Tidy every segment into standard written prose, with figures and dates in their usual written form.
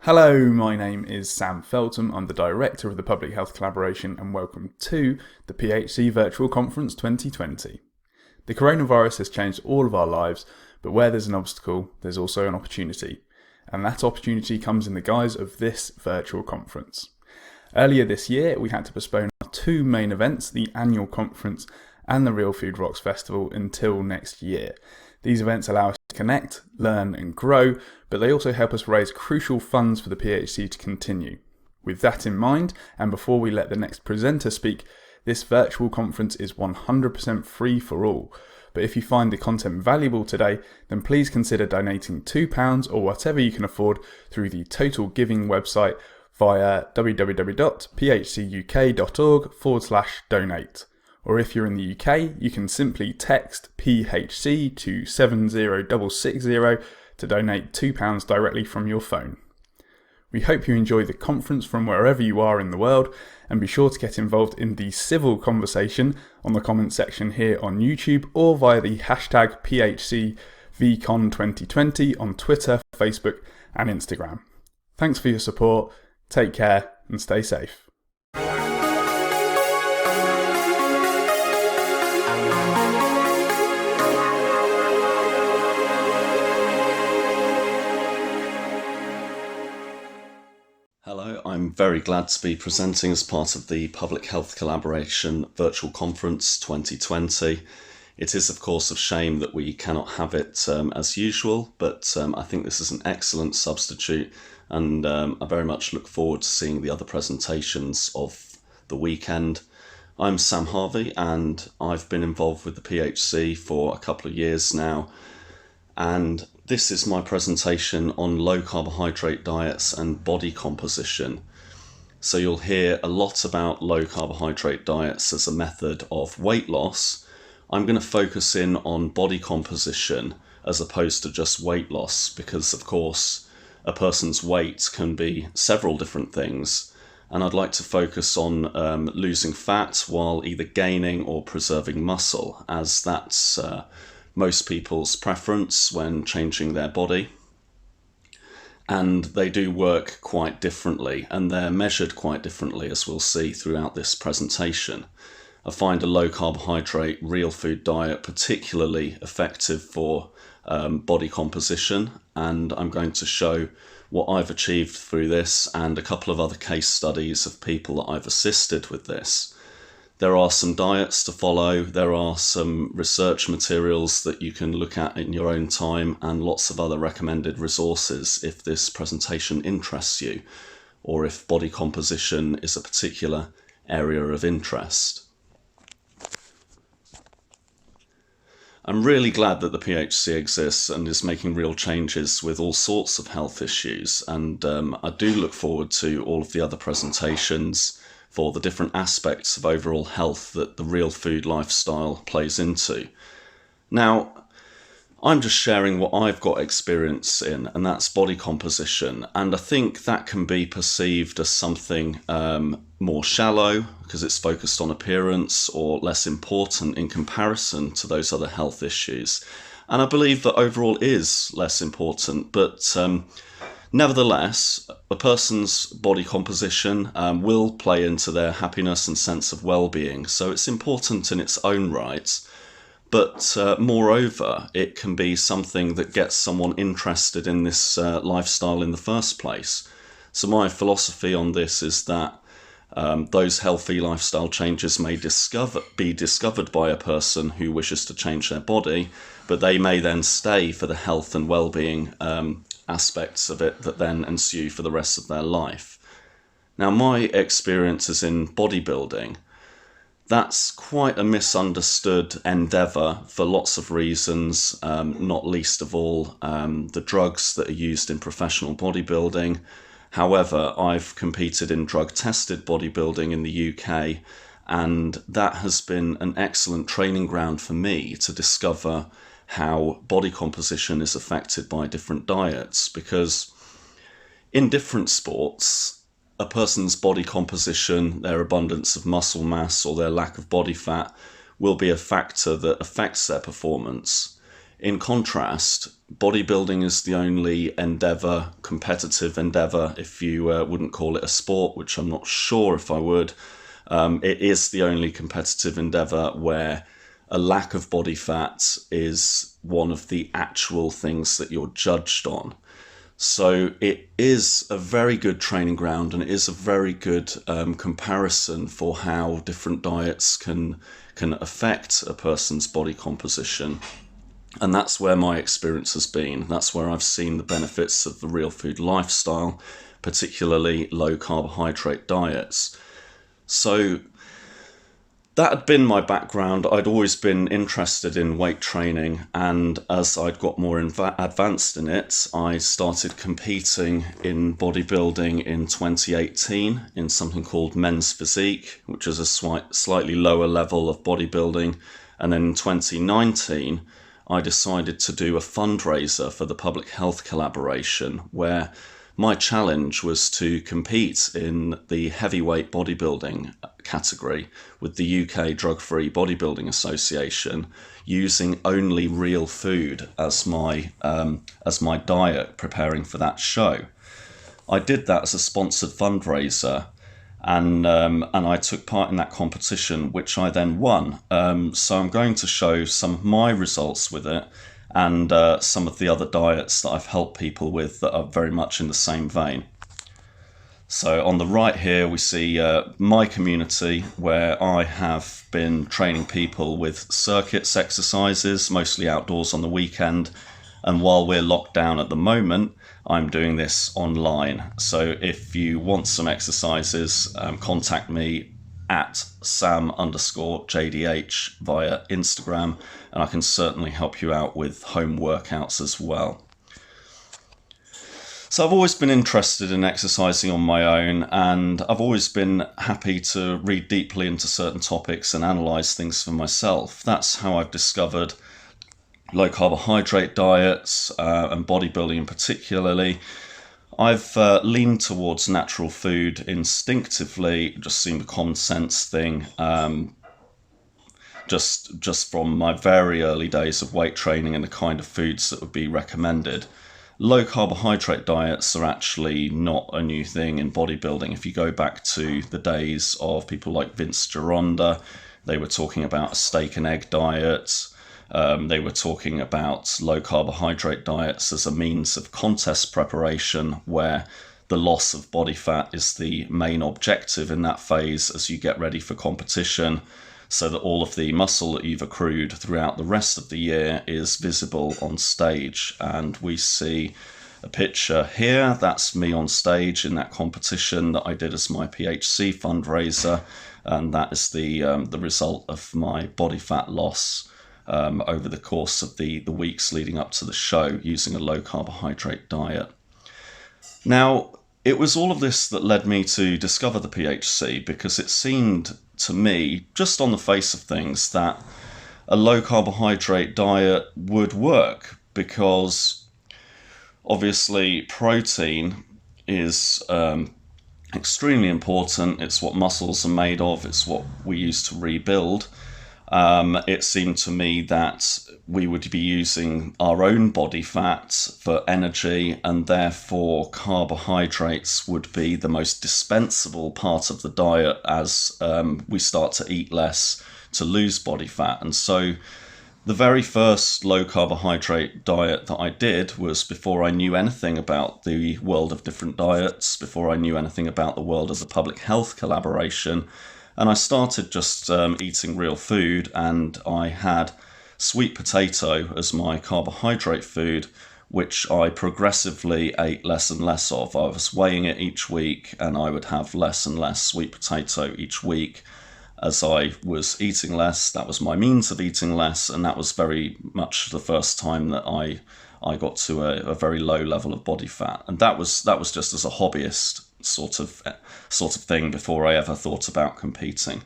Hello, my name is Sam Feltham. I'm the Director of the Public Health Collaboration and welcome to the PHC Virtual Conference 2020. The coronavirus has changed all of our lives, but where there's an obstacle, there's also an opportunity. And that opportunity comes in the guise of this virtual conference. Earlier this year, we had to postpone our two main events, the annual conference and the Real Food Rocks Festival, until next year. These events allow us to connect, learn and grow, but they also help us raise crucial funds for the PHC to continue. With that in mind, and before we let the next presenter speak, this virtual conference is 100% free for all. But if you find the content valuable today, then please consider donating £2 or whatever you can afford through the Total Giving website via www.phcuk.org/donate. Or if you're in the UK, you can simply text PHC to 70660 to donate £2 directly from your phone. We hope you enjoy the conference from wherever you are in the world, and be sure to get involved in the civil conversation on the comment section here on YouTube or via the hashtag PHCVCon2020 on Twitter, Facebook and Instagram. Thanks for your support, take care and stay safe. Hello, I'm very glad to be presenting as part of the Public Health Collaboration Virtual Conference 2020. It is of course a shame that we cannot have it as usual, but I think this is an excellent substitute and I very much look forward to seeing the other presentations of the weekend. I'm Sam Harvey and I've been involved with the PHC for a couple of years now, and this is my presentation on low carbohydrate diets and body composition. So you'll hear a lot about low carbohydrate diets as a method of weight loss. I'm going to focus in on body composition as opposed to just weight loss, because of course a person's weight can be several different things, and I'd like to focus on losing fat while either gaining or preserving muscle, as that's most people's preference when changing their body. And they do work quite differently and they're measured quite differently, as we'll see throughout this presentation. I find a low carbohydrate real food diet particularly effective for body composition, and I'm going to show what I've achieved through this and a couple of other case studies of people that I've assisted with this. There are some diets to follow, there are some research materials that you can look at in your own time, and lots of other recommended resources if this presentation interests you, or if body composition is a particular area of interest. I'm really glad that the PHC exists and is making real changes with all sorts of health issues, and I do look forward to all of the other presentations for the different aspects of overall health that the real food lifestyle plays into. Now, I'm just sharing what I've got experience in, and that's body composition, and I think that can be perceived as something more shallow because it's focused on appearance, or less important in comparison to those other health issues. And I believe that overall is less important, but nevertheless, a person's body composition will play into their happiness and sense of well-being, so it's important in its own right. But moreover, it can be something that gets someone interested in this lifestyle in the first place. So my philosophy on this is that those healthy lifestyle changes may be discovered by a person who wishes to change their body, but they may then stay for the health and well-being aspects of it that then ensue for the rest of their life. Now, my experience is in bodybuilding. That's quite a misunderstood endeavour for lots of reasons, not least of all the drugs that are used in professional bodybuilding. However, I've competed in drug-tested bodybuilding in the UK, and that has been an excellent training ground for me to discover how body composition is affected by different diets, because in different sports, a person's body composition, their abundance of muscle mass or their lack of body fat, will be a factor that affects their performance. In contrast, bodybuilding is the only endeavour, competitive endeavour, if you wouldn't call it a sport, which I'm not sure if I would. It is the only competitive endeavour where a lack of body fat is one of the actual things that you're judged on. So it is a very good training ground, and it is a very good comparison for how different diets can affect a person's body composition. And that's where my experience has been. That's where I've seen the benefits of the real food lifestyle, particularly low carbohydrate diets. So that had been my background. I'd always been interested in weight training, and as I'd got more advanced in it, I started competing in bodybuilding in 2018 in something called Men's Physique, which is a slightly lower level of bodybuilding. And then in 2019, I decided to do a fundraiser for the Public Health Collaboration, where my challenge was to compete in the heavyweight bodybuilding category with the UK Drug-Free Bodybuilding Association, using only real food as my diet, preparing for that show. I did that as a sponsored fundraiser, and I took part in that competition, which I then won. So I'm going to show some of my results with it, and some of the other diets that I've helped people with that are very much in the same vein. So on the right here we see my community, where I have been training people with circuits exercises, mostly outdoors on the weekend. And while we're locked down at the moment, I'm doing this online. So if you want some exercises, contact me at Sam_JDH via Instagram, and I can certainly help you out with home workouts as well. So I've always been interested in exercising on my own, and I've always been happy to read deeply into certain topics and analyse things for myself. That's how I've discovered low carbohydrate diets and bodybuilding particularly. I've leaned towards natural food instinctively. It just seemed a common sense thing, just from my very early days of weight training and the kind of foods that would be recommended. Low carbohydrate diets are actually not a new thing in bodybuilding. If you go back to the days of people like Vince Gironda, they were talking about a steak and egg diet. They were talking about low carbohydrate diets as a means of contest preparation, where the loss of body fat is the main objective in that phase as you get ready for competition, so that all of the muscle that you've accrued throughout the rest of the year is visible on stage. And we see a picture here. That's me on stage in that competition that I did as my PHC fundraiser, and that is the result of my body fat loss over the course of the weeks leading up to the show, using a low carbohydrate diet. Now, it was all of this that led me to discover the PHC, because it seemed to me, just on the face of things, that a low carbohydrate diet would work, because obviously protein is extremely important. It's what muscles are made of. It's what we use to rebuild. It seemed to me that we would be using our own body fat for energy, and therefore carbohydrates would be the most dispensable part of the diet as we start to eat less to lose body fat. And so the very first low carbohydrate diet that I did was before I knew anything about the world of different diets, before I knew anything about the world of the Public Health Collaboration. And I started just eating real food, and I had sweet potato as my carbohydrate food, which I progressively ate less and less of. I was weighing it each week, and I would have less and less sweet potato each week. As I was eating less, that was my means of eating less, and that was very much the first time that I got to a very low level of body fat. And that was just as a hobbyist sort of thing before I ever thought about competing.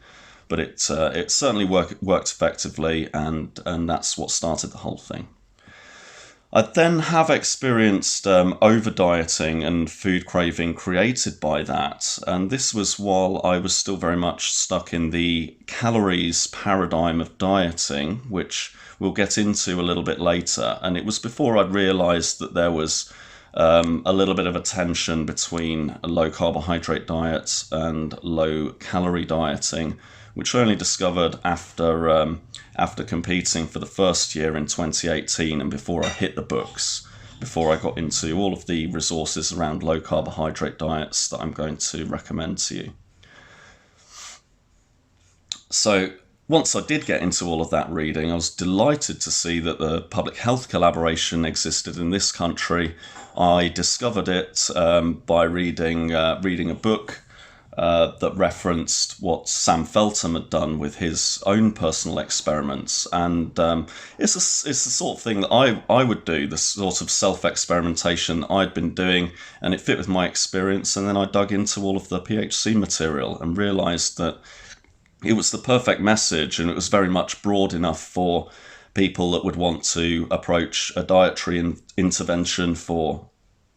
But it certainly worked effectively, and that's what started the whole thing. I then have experienced over dieting and food craving created by that. And this was while I was still very much stuck in the calories paradigm of dieting, which we'll get into a little bit later. And it was before I'd realized that there was a little bit of a tension between a low carbohydrate diet and low calorie dieting, which I only discovered after competing for the first year in 2018 and before I hit the books, before I got into all of the resources around low carbohydrate diets that I'm going to recommend to you. So once I did get into all of that reading, I was delighted to see that the public health collaboration existed in this country. I discovered it by reading a book that referenced what Sam Feltham had done with his own personal experiments. And it's the sort of thing that I would do, the sort of self-experimentation I'd been doing, and it fit with my experience. And then I dug into all of the PHC material and realised that it was the perfect message, and it was very much broad enough for people that would want to approach a dietary intervention for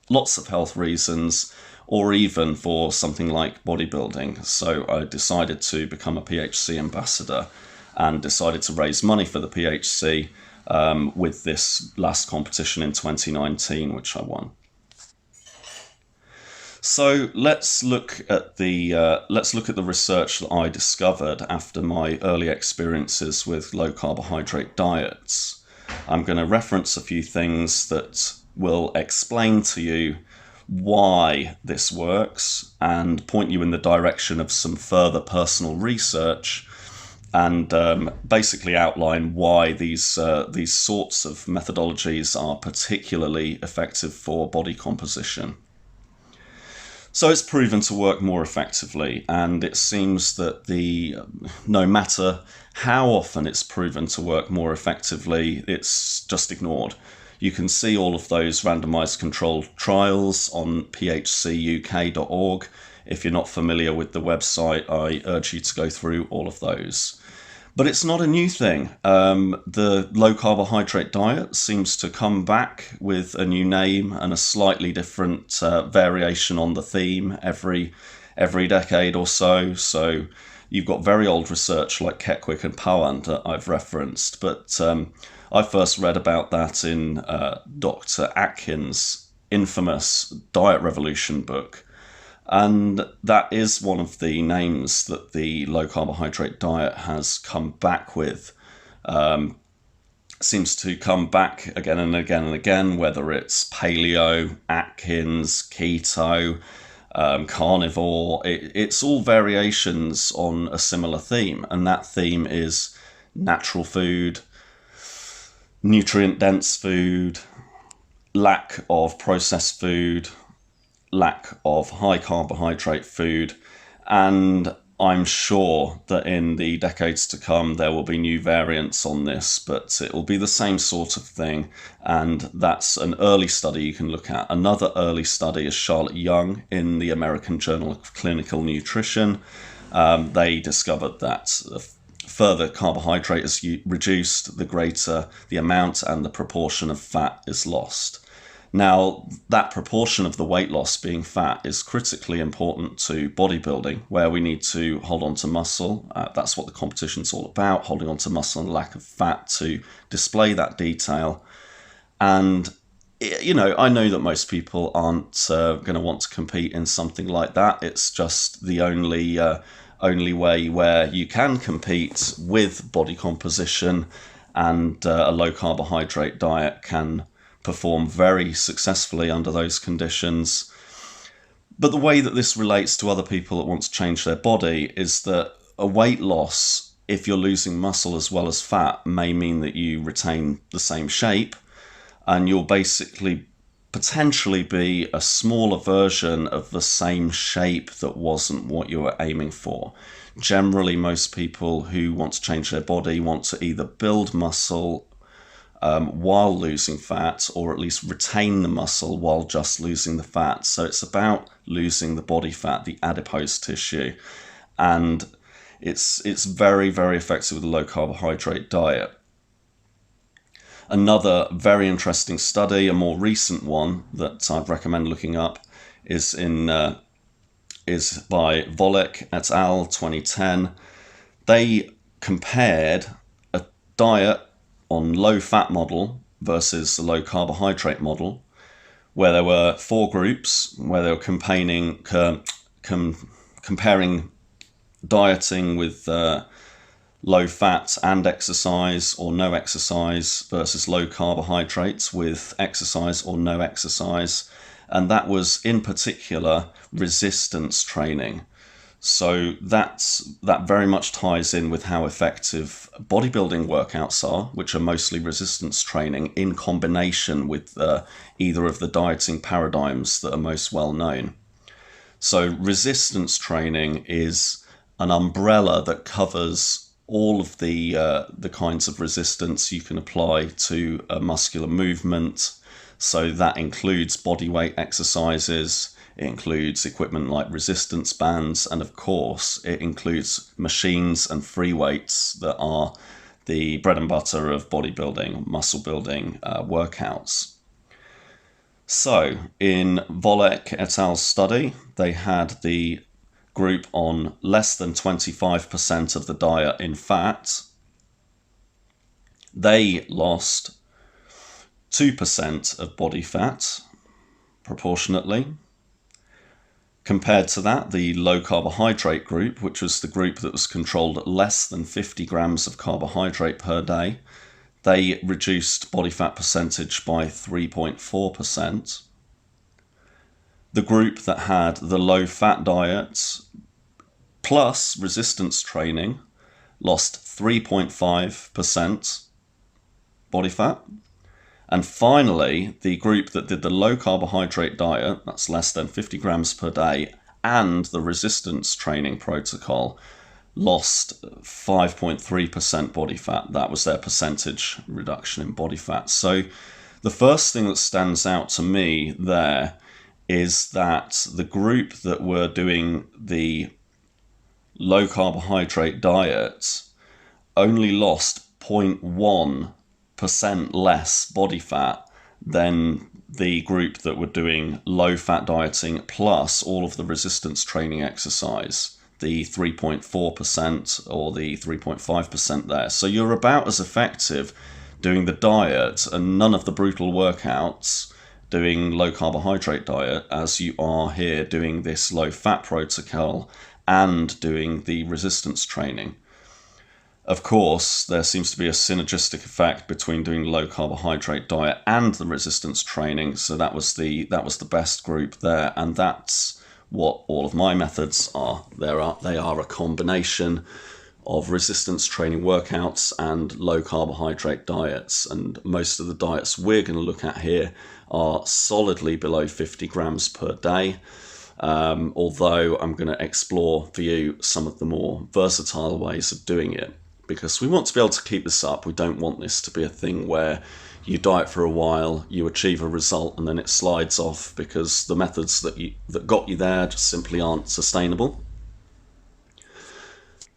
lots of health reasons, or even for something like bodybuilding. So I decided to become a PHC ambassador and decided to raise money for the PHC with this last competition in 2019, which I won. So let's look at the research that I discovered after my early experiences with low carbohydrate diets. I'm going to reference a few things that will explain to you why this works and point you in the direction of some further personal research, and basically outline why these sorts of methodologies are particularly effective for body composition. So it's proven to work more effectively, and it seems that no matter how often it's proven to work more effectively, it's just ignored. You can see all of those randomized controlled trials on phcuk.org. If you're not familiar with the website, I urge you to go through all of those. But it's not a new thing. The low carbohydrate diet seems to come back with a new name and a slightly different variation on the theme every decade or so. So you've got very old research like Keckwick and Powan that I've referenced, but I first read about that in Dr. Atkins' infamous Diet Revolution book. And that is one of the names that the low carbohydrate diet has come back with. Seems to come back again and again and again, whether it's paleo, Atkins, keto, carnivore. It's all variations on a similar theme, and that theme is natural food, nutrient-dense food, lack of processed food, lack of high carbohydrate food, and I'm sure that in the decades to come there will be new variants on this, but it will be the same sort of thing, and that's an early study you can look at. Another early study is Charlotte Young in the American Journal of Clinical Nutrition. They discovered that further carbohydrate is reduced, the greater the amount and the proportion of fat is lost. Now, that proportion of the weight loss being fat is critically important to bodybuilding, where we need to hold on to muscle. That's what the competition's all about, holding on to muscle and lack of fat to display that detail. And, I know that most people aren't going to want to compete in something like that. It's just the only way where you can compete with body composition, and a low carbohydrate diet can perform very successfully under those conditions. But the way that this relates to other people that want to change their body is that a weight loss, if you're losing muscle as well as fat, may mean that you retain the same shape, and you'll basically potentially be a smaller version of the same shape that wasn't what you were aiming for. Generally, most people who want to change their body want to either build muscle while losing fat, or at least retain the muscle while just losing the fat. So it's about losing the body fat, the adipose tissue, and it's very, very effective with a low carbohydrate diet. Another very interesting study, a more recent one that I'd recommend looking up, is by Volek et al. 2010. They compared a diet on low-fat model versus a low-carbohydrate model, where there were 4 groups, where they were comparing dieting with low fat and exercise or no exercise versus low carbohydrates with exercise or no exercise. And that was in particular resistance training. So that very much ties in with how effective bodybuilding workouts are, which are mostly resistance training in combination with either of the dieting paradigms that are most well known. So resistance training is an umbrella that covers all of the kinds of resistance you can apply to a muscular movement. So that includes body weight exercises, it includes equipment like resistance bands, and of course it includes machines and free weights that are the bread and butter of bodybuilding, muscle building workouts. So in Volek et al.'s study, they had the group on less than 25% of the diet in fat. They lost 2% of body fat proportionately. Compared to that, the low carbohydrate group, which was the group that was controlled at less than 50 grams of carbohydrate per day, they reduced body fat percentage by 3.4%. The group that had the low fat diet plus resistance training lost 3.5% body fat. And finally, the group that did the low carbohydrate diet, that's less than 50 grams per day, and the resistance training protocol lost 5.3% body fat. That was their percentage reduction in body fat. So the first thing that stands out to me there is that the group that were doing the low carbohydrate diet only lost 0.1% less body fat than the group that were doing low fat dieting plus all of the resistance training exercise, the 3.4% or the 3.5% there. So you're about as effective doing the diet and none of the brutal workouts doing low carbohydrate diet as you are here doing this low fat protocol and doing the resistance training. Of course, there seems to be a synergistic effect between doing low carbohydrate diet and the resistance training. So that was the best group there, and that's what all of my methods are. They are a combination of resistance training workouts and low carbohydrate diets, and most of the diets we're going to look at here are solidly below 50 grams per day. Although I'm going to explore for you some of the more versatile ways of doing it, because we want to be able to keep this up. We don't want this to be a thing where you diet for a while, you achieve a result, and then it slides off because the methods that got you there just simply aren't sustainable.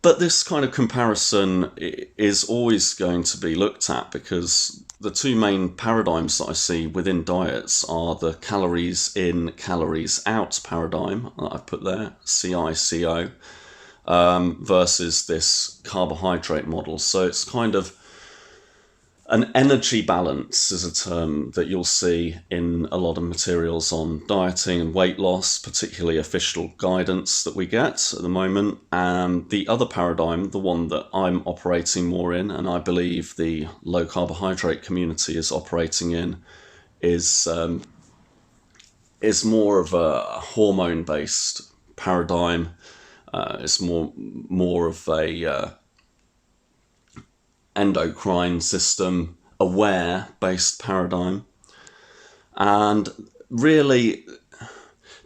But this kind of comparison is always going to be looked at, because the two main paradigms that I see within diets are the calories in, calories out paradigm that I've put there, CI/CO, versus this carbohydrate model. So it's kind of an energy balance is a term that you'll see in a lot of materials on dieting and weight loss, particularly official guidance that we get at the moment. And the other paradigm, the one that I'm operating more in, and I believe the low carbohydrate community is operating in, is more of a hormone-based paradigm. It's more of a endocrine system aware based paradigm. And really,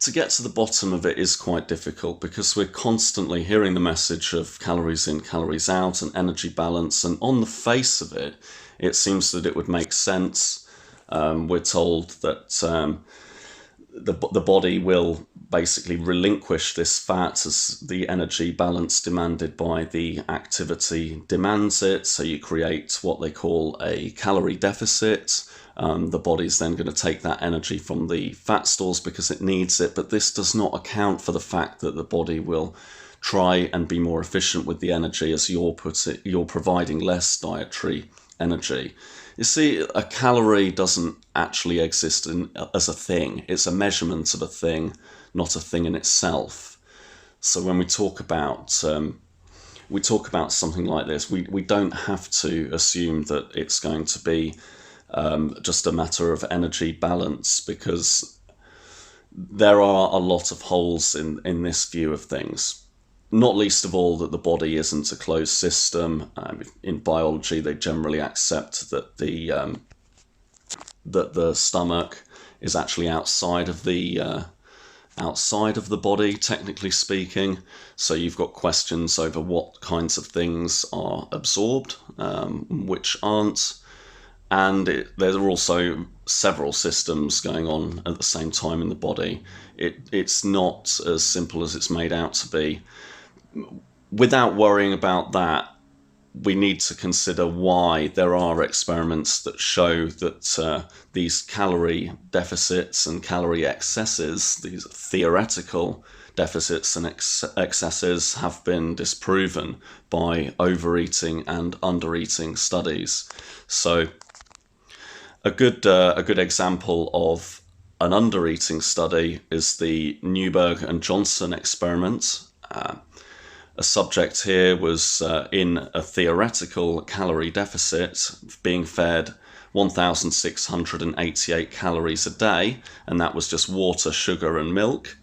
to get to the bottom of it is quite difficult, because we're constantly hearing the message of calories in, calories out and energy balance, and on the face of it, it seems that it would make sense. We're told that the body will basically relinquish this fat as the energy balance demanded by the activity demands it. So you create what they call a calorie deficit. The body's then going to take that energy from the fat stores because it needs it, but this does not account for the fact that the body will try and be more efficient with the energy as you're providing less dietary energy. You see, a calorie doesn't actually exist as a thing. It's a measurement of a thing, not a thing in itself. So when we talk about something like this, we don't have to assume that it's going to be just a matter of energy balance, because there are a lot of holes in this view of things. Not least of all that the body isn't a closed system. In biology, they generally accept that the stomach is actually outside of the body, technically speaking. So you've got questions over what kinds of things are absorbed, which aren't. And there are also several systems going on at the same time in the body. It's not as simple as it's made out to be. Without worrying about that, we need to consider why there are experiments that show that these calorie deficits and calorie excesses, these theoretical deficits and excesses, have been disproven by overeating and undereating studies. So a good example of an undereating study is the Newberg and Johnson experiment. A subject here was in a theoretical calorie deficit, being fed 1,688 calories a day, and that was just water, sugar and milk.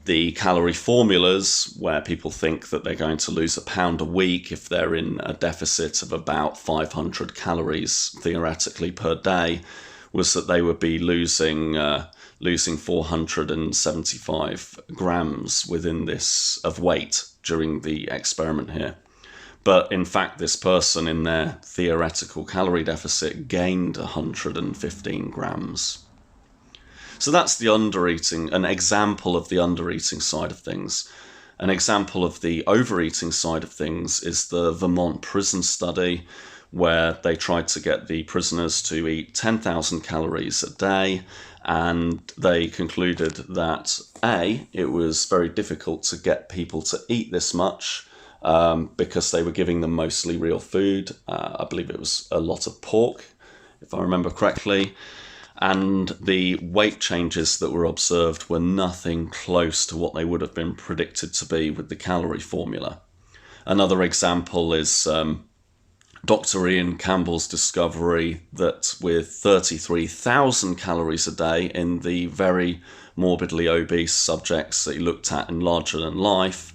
The calorie formulas, where people think that they're going to lose a pound a week if they're in a deficit of about 500 calories theoretically per day, was that they would be losing 475 grams within this of weight during the experiment here. But in fact, this person in their theoretical calorie deficit gained 115 grams. So that's the undereating, an example of the undereating side of things. An example of the overeating side of things is the Vermont prison study, where they tried to get the prisoners to eat 10,000 calories a day, and they concluded that it was very difficult to get people to eat this much because they were giving them mostly real food. I believe it was a lot of pork, if I remember correctly. And the weight changes that were observed were nothing close to what they would have been predicted to be with the calorie formula. Another example is Dr. Ian Campbell's discovery that with 33,000 calories a day in the very morbidly obese subjects that he looked at in Larger Than Life,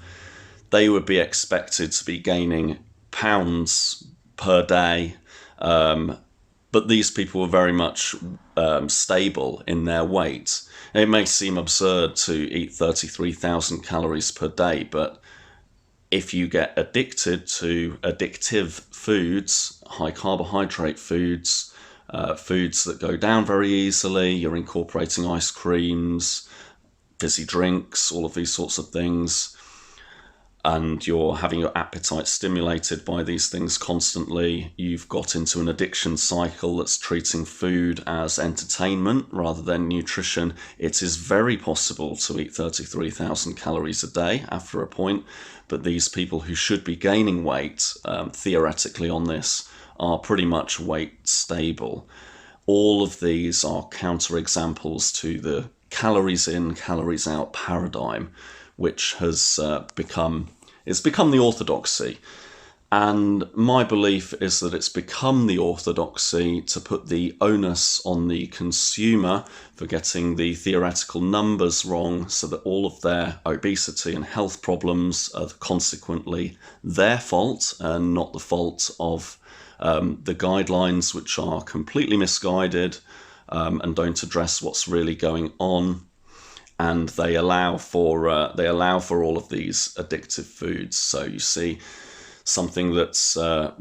they would be expected to be gaining pounds per day, but these people were very much stable in their weight. It may seem absurd to eat 33,000 calories per day, but if you get addicted to addictive foods, high carbohydrate foods, foods that go down very easily, you're incorporating ice creams, fizzy drinks, all of these sorts of things, and you're having your appetite stimulated by these things constantly, you've got into an addiction cycle that's treating food as entertainment rather than nutrition. It is very possible to eat 33,000 calories a day after a point, but these people who should be gaining weight, theoretically on this, are pretty much weight stable. All of these are counterexamples to the calories in, calories out paradigm, which has become the orthodoxy. And my belief is that it's become the orthodoxy to put the onus on the consumer for getting the theoretical numbers wrong, so that all of their obesity and health problems are consequently their fault and not the fault of the guidelines, which are completely misguided and don't address what's really going on. And they allow for all of these addictive foods. So you see something that's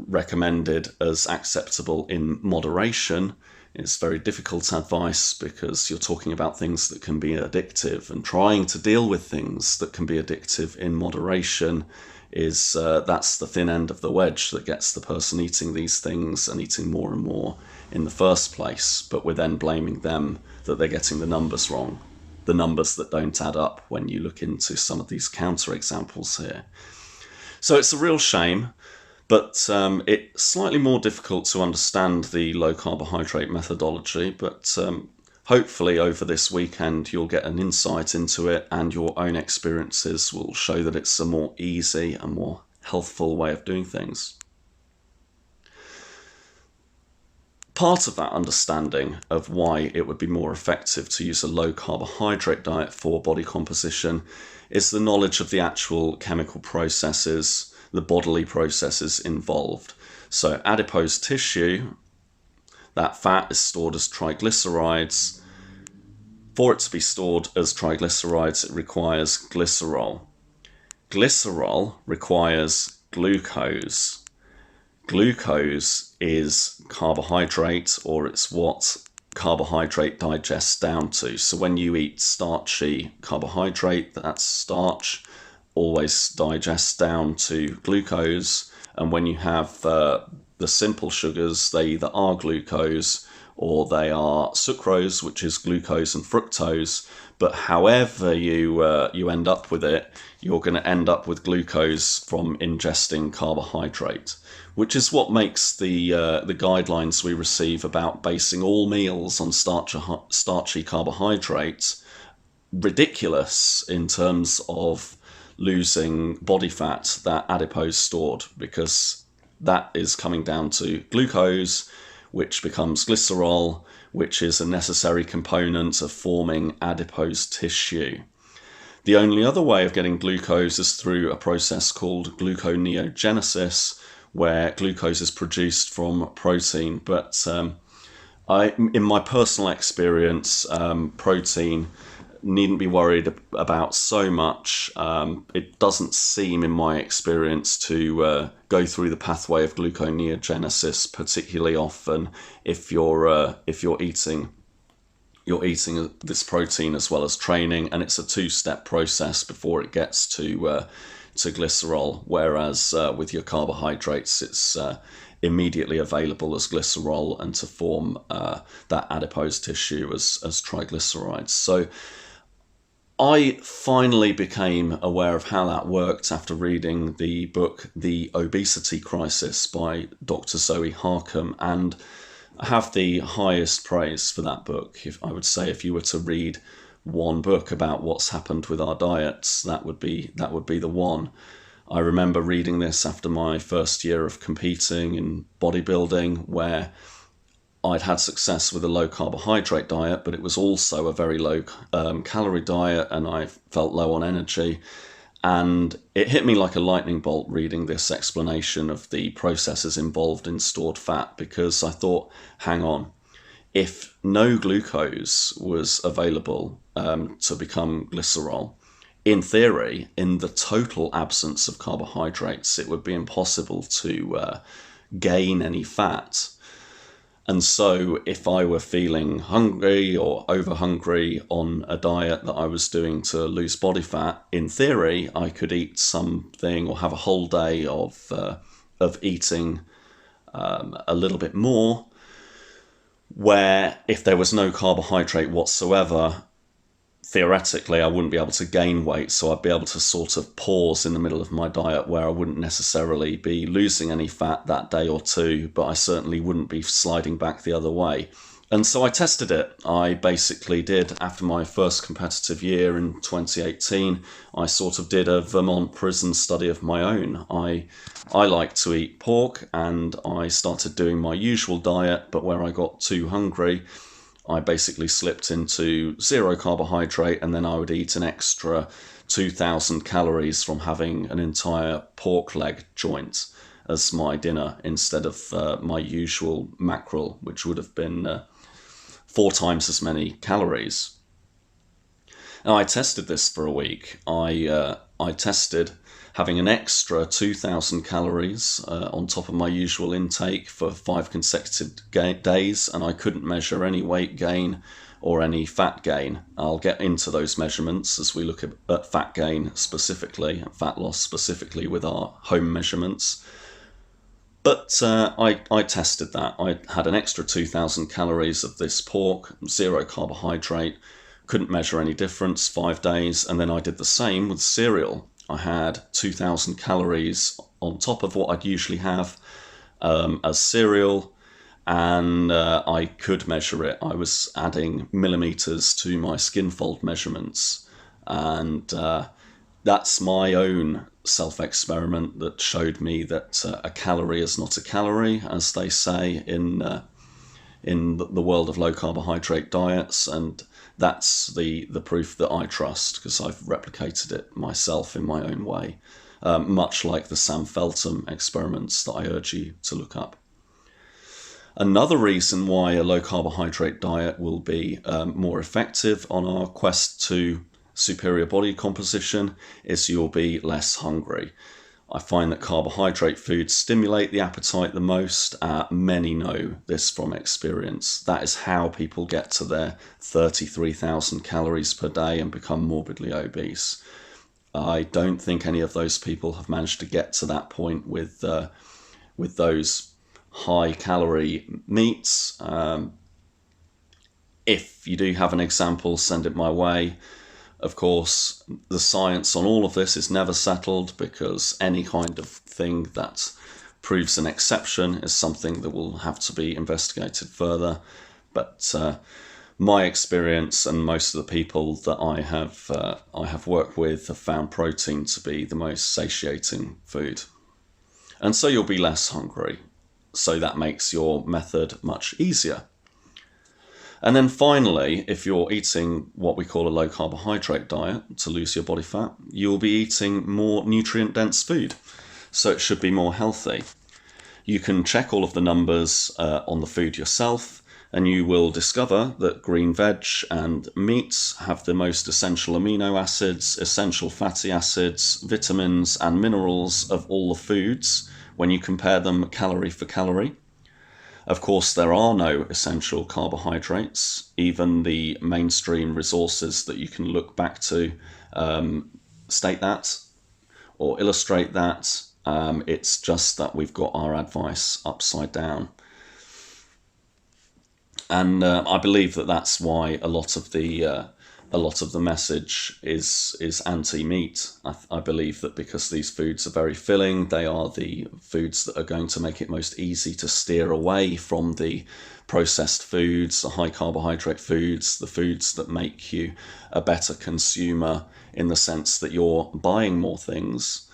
recommended as acceptable in moderation It's very difficult advice because you're talking about things that can be addictive, and trying to deal with things that can be addictive in moderation is that's the thin end of the wedge that gets the person eating these things and eating more and more in the first place. But we're then blaming them that they're getting the numbers wrong, the numbers that don't add up when you look into some of these counter examples here. So it's a real shame. But it's slightly more difficult to understand the low carbohydrate methodology, but hopefully over this weekend you'll get an insight into it, and your own experiences will show that it's a more easy and more healthful way of doing things. Part of that understanding of why it would be more effective to use a low carbohydrate diet for body composition is the knowledge of the actual chemical processes, the bodily processes involved. So adipose tissue, that fat is stored as triglycerides. For it to be stored as triglycerides, it requires glycerol. Glycerol requires glucose. Glucose is carbohydrate, or it's what carbohydrate digests down to. So when you eat starchy carbohydrate, that's starch, always digests down to glucose. And when you have the simple sugars, they either are glucose or they are sucrose, which is glucose and fructose. But however you end up with it, you're going to end up with glucose from ingesting carbohydrate, which is what makes the guidelines we receive about basing all meals on starchy carbohydrates ridiculous in terms of losing body fat that adipose stored, because that is coming down to glucose, which becomes glycerol, which is a necessary component of forming adipose tissue. The only other way of getting glucose is through a process called gluconeogenesis, where glucose is produced from protein. But in my personal experience, protein needn't be worried about so much. It doesn't seem, in my experience, to go through the pathway of gluconeogenesis particularly often if you're eating this protein as well as training, and it's a two-step process before it gets to glycerol. Whereas with your carbohydrates, it's immediately available as glycerol and to form that adipose tissue as triglycerides. So I finally became aware of how that worked after reading the book The Obesity Crisis by Dr. Zoe Harcum, and I have the highest praise for that book. I would say if you were to read one book about what's happened with our diets, that would be the one. I remember reading this after my first year of competing in bodybuilding, where I'd had success with a low carbohydrate diet, but it was also a very low calorie diet, and I felt low on energy. And it hit me like a lightning bolt reading this explanation of the processes involved in stored fat, because I thought, hang on, if no glucose was available to become glycerol, in theory, in the total absence of carbohydrates, it would be impossible to gain any fat. And so if I were feeling hungry or over hungry on a diet that I was doing to lose body fat, in theory, I could eat something or have a whole day of eating a little bit more, where if there was no carbohydrate whatsoever, theoretically, I wouldn't be able to gain weight. So I'd be able to sort of pause in the middle of my diet, where I wouldn't necessarily be losing any fat that day or two, but I certainly wouldn't be sliding back the other way. And so I tested it. I basically did, after my first competitive year in 2018, I sort of did a Vermont prison study of my own. I like to eat pork, and I started doing my usual diet, but where I got too hungry, I basically slipped into zero carbohydrate, and then I would eat an extra 2,000 calories from having an entire pork leg joint as my dinner instead of my usual mackerel, which would have been 4 times as many calories. Now, I tested this for a week. I I tested having an extra 2,000 calories on top of my usual intake for 5 consecutive days, and I couldn't measure any weight gain or any fat gain. I'll get into those measurements as we look at fat gain specifically, fat loss specifically with our home measurements. But I tested that. I had an extra 2,000 calories of this pork, 0 carbohydrate, couldn't measure any difference, 5 days, and then I did the same with cereal. I had 2,000 calories on top of what I'd usually have as cereal, and I could measure it. I was adding millimeters to my skin fold measurements, and that's my own self-experiment that showed me that a calorie is not a calorie, as they say in the world of low carbohydrate diets, and that's the proof that I trust, because I've replicated it myself in my own way, much like the Sam Feltham experiments that I urge you to look up. Another reason why a low carbohydrate diet will be more effective on our quest to superior body composition is you'll be less hungry. I find that carbohydrate foods stimulate the appetite the most. Many know this from experience. That is how people get to their 33,000 calories per day and become morbidly obese. I don't think any of those people have managed to get to that point with those high calorie meats. If you do have an example, send it my way. Of course, the science on all of this is never settled, because any kind of thing that proves an exception is something that will have to be investigated further. But my experience and most of the people that I have worked with have found protein to be the most satiating food. And so you'll be less hungry. So that makes your method much easier. And then finally, if you're eating what we call a low carbohydrate diet to lose your body fat, you'll be eating more nutrient dense food. So it should be more healthy. You can check all of the numbers on the food yourself, and you will discover that green veg and meats have the most essential amino acids, essential fatty acids, vitamins and minerals of all the foods when you compare them calorie for calorie. Of course, there are no essential carbohydrates. Even the mainstream resources that you can look back to state that or illustrate that. It's just that we've got our advice upside down. And I believe that that's why a lot of the message is anti-meat. I believe that because these foods are very filling, they are the foods that are going to make it most easy to steer away from the processed foods, the high carbohydrate foods, the foods that make you a better consumer in the sense that you're buying more things.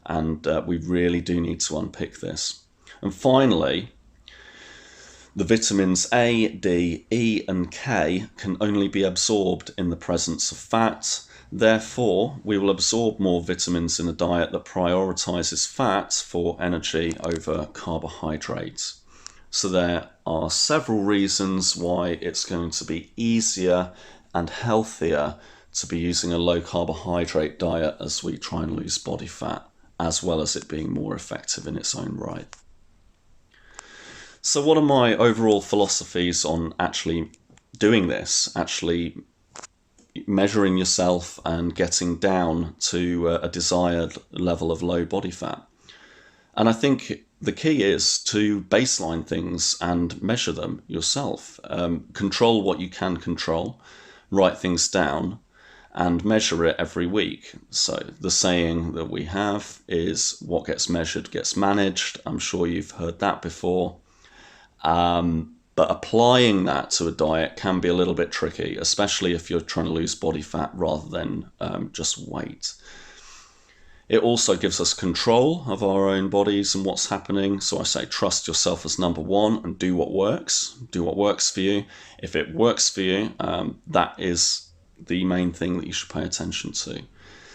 And we really do need to unpick this. And finally, the vitamins A, D, E and K can only be absorbed in the presence of fat. Therefore, we will absorb more vitamins in a diet that prioritizes fat for energy over carbohydrates. So there are several reasons why it's going to be easier and healthier to be using a low carbohydrate diet as we try and lose body fat, as well as it being more effective in its own right. So what are my overall philosophies on actually doing this, actually measuring yourself and getting down to a desired level of low body fat? And I think the key is to baseline things and measure them yourself. Control what you can control, write things down, and measure it every week. So the saying that we have is, what gets measured gets managed. I'm sure you've heard that before. But applying that to a diet can be a little bit tricky, especially if you're trying to lose body fat rather than just weight. It also gives us control of our own bodies and what's happening. So I say trust yourself as number one and do what works. Do what works for you. If it works for you, that is the main thing that you should pay attention to.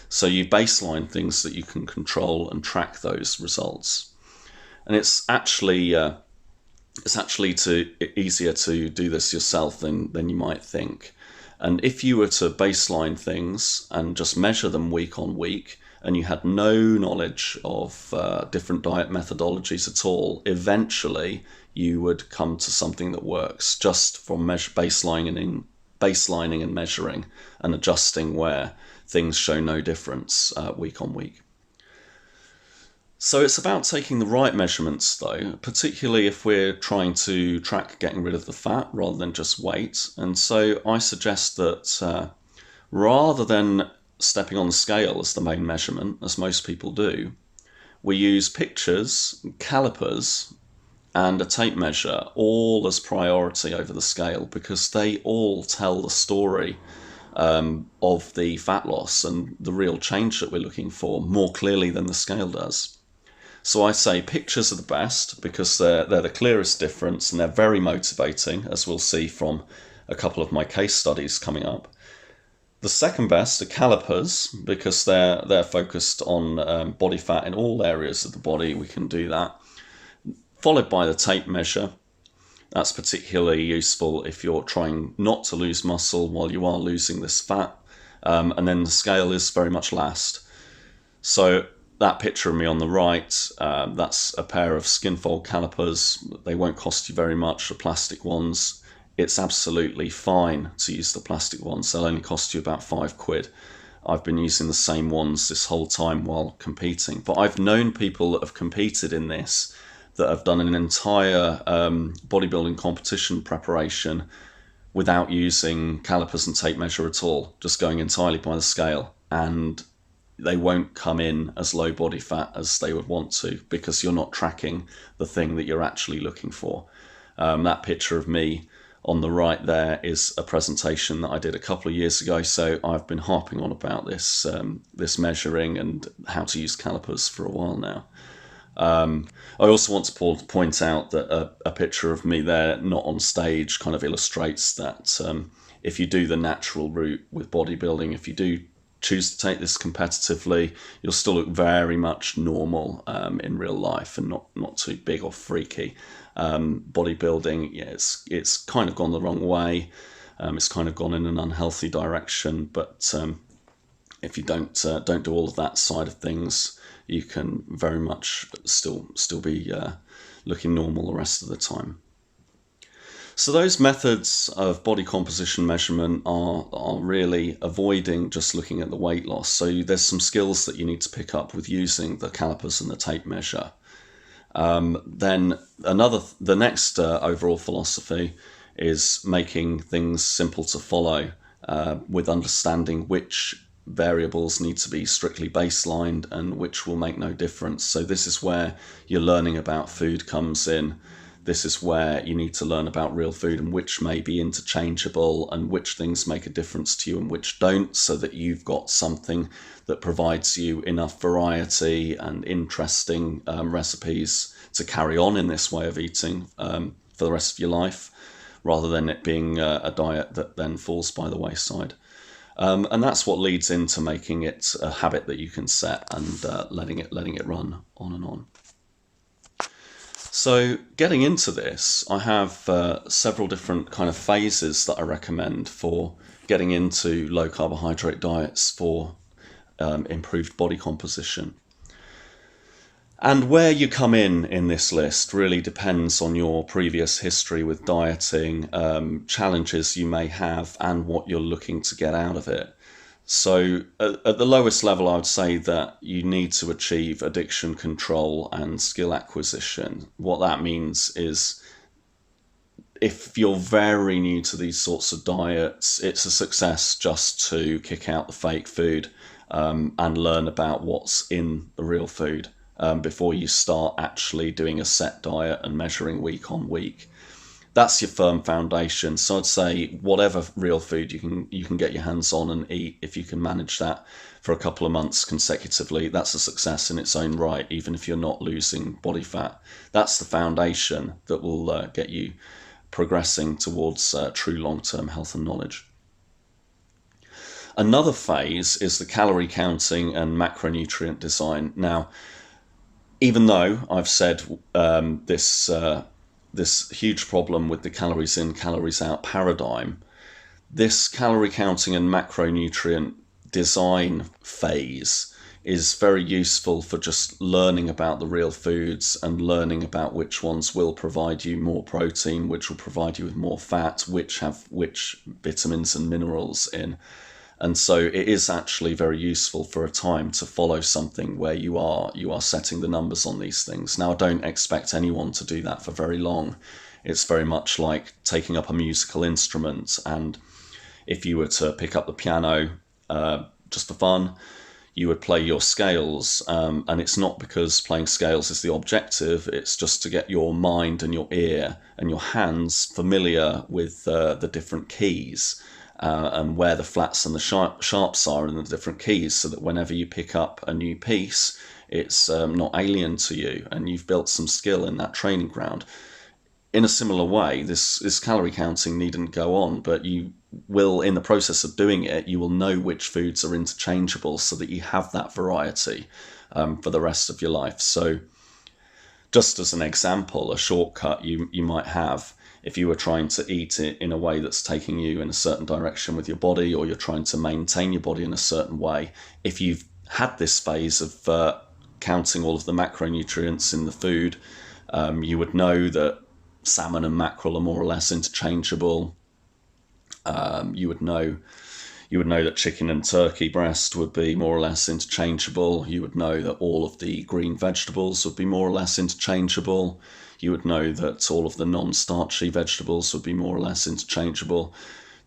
So you baseline things that you can control and track those results. And it's actually easier to do this yourself than you might think. And if you were to baseline things and just measure them week on week, and you had no knowledge of different diet methodologies at all, eventually you would come to something that works just from baselining and measuring and adjusting where things show no difference week on week. So it's about taking the right measurements though, particularly if we're trying to track getting rid of the fat rather than just weight. And so I suggest that rather than stepping on the scale as the main measurement, as most people do, we use pictures, calipers, and a tape measure all as priority over the scale, because they all tell the story of the fat loss and the real change that we're looking for more clearly than the scale does. So I say pictures are the best because they're the clearest difference, and they're very motivating, as we'll see from a couple of my case studies coming up. The second best are calipers because they're focused on body fat in all areas of the body. We can do that. Followed by the tape measure. That's particularly useful if you're trying not to lose muscle while you are losing this fat. And then the scale is very much last. So that picture of me on the right, that's a pair of skinfold calipers. They won't cost you very much, the plastic ones. It's absolutely fine to use the plastic ones. They'll only cost you about £5. I've been using the same ones this whole time while competing. But I've known people that have competed in this, that have done an entire bodybuilding competition preparation without using calipers and tape measure at all, just going entirely by the scale. And they won't come in as low body fat as they would want to, because you're not tracking the thing that you're actually looking for. That picture of me on the right there is a presentation that I did a couple of years ago, so I've been harping on about this measuring and how to use calipers for a while now. I also want to point out that a picture of me there, not on stage, kind of illustrates that if you do the natural route with bodybuilding, if you do choose to take this competitively, you'll still look very much normal in real life and not too big or freaky. Bodybuilding, yeah, it's kind of gone the wrong way. It's kind of gone in an unhealthy direction. But if you don't do all of that side of things, you can very much still be looking normal the rest of the time. So those methods of body composition measurement are really avoiding just looking at the weight loss. So there's some skills that you need to pick up with using the calipers and the tape measure. Then the next overall philosophy is making things simple to follow, with understanding which variables need to be strictly baselined and which will make no difference. So this is where your learning about food comes in. This is where you need to learn about real food and which may be interchangeable and which things make a difference to you and which don't, so that you've got something that provides you enough variety and interesting recipes to carry on in this way of eating for the rest of your life, rather than it being a diet that then falls by the wayside. And that's what leads into making it a habit that you can set and letting it run on and on. So getting into this, I have several different kind of phases that I recommend for getting into low carbohydrate diets for improved body composition. And where you come in this list really depends on your previous history with dieting, challenges you may have, and what you're looking to get out of it. So at the lowest level, I would say that you need to achieve addiction control and skill acquisition. What that means is, if you're very new to these sorts of diets, it's a success just to kick out the fake food and learn about what's in the real food before you start actually doing a set diet and measuring week on week. That's your firm foundation. So I'd say whatever real food you can get your hands on and eat, if you can manage that for a couple of months consecutively, that's a success in its own right, even if you're not losing body fat. That's the foundation that will get you progressing towards true long-term health and knowledge. Another phase is the calorie counting and macronutrient design. Now, even though I've said this huge problem with the calories in, calories out paradigm, this calorie counting and macronutrient design phase is very useful for just learning about the real foods and learning about which ones will provide you more protein, which will provide you with more fat, which have which vitamins and minerals in. And so it is actually very useful for a time to follow something where you are setting the numbers on these things. Now, I don't expect anyone to do that for very long. It's very much like taking up a musical instrument, and if you were to pick up the piano just for fun, you would play your scales, and it's not because playing scales is the objective, it's just to get your mind and your ear and your hands familiar with the different keys and where the flats and the sharps are in the different keys, so that whenever you pick up a new piece, it's not alien to you and you've built some skill in that training ground. In a similar way, this calorie counting needn't go on, but you will, in the process of doing it, you will know which foods are interchangeable so that you have that variety for the rest of your life. So just as an example, a shortcut you might have if you were trying to eat it in a way that's taking you in a certain direction with your body, or you're trying to maintain your body in a certain way. If you've had this phase of counting all of the macronutrients in the food, you would know that salmon and mackerel are more or less interchangeable. You would know that chicken and turkey breast would be more or less interchangeable. You would know that all of the green vegetables would be more or less interchangeable. You would know that all of the non-starchy vegetables would be more or less interchangeable.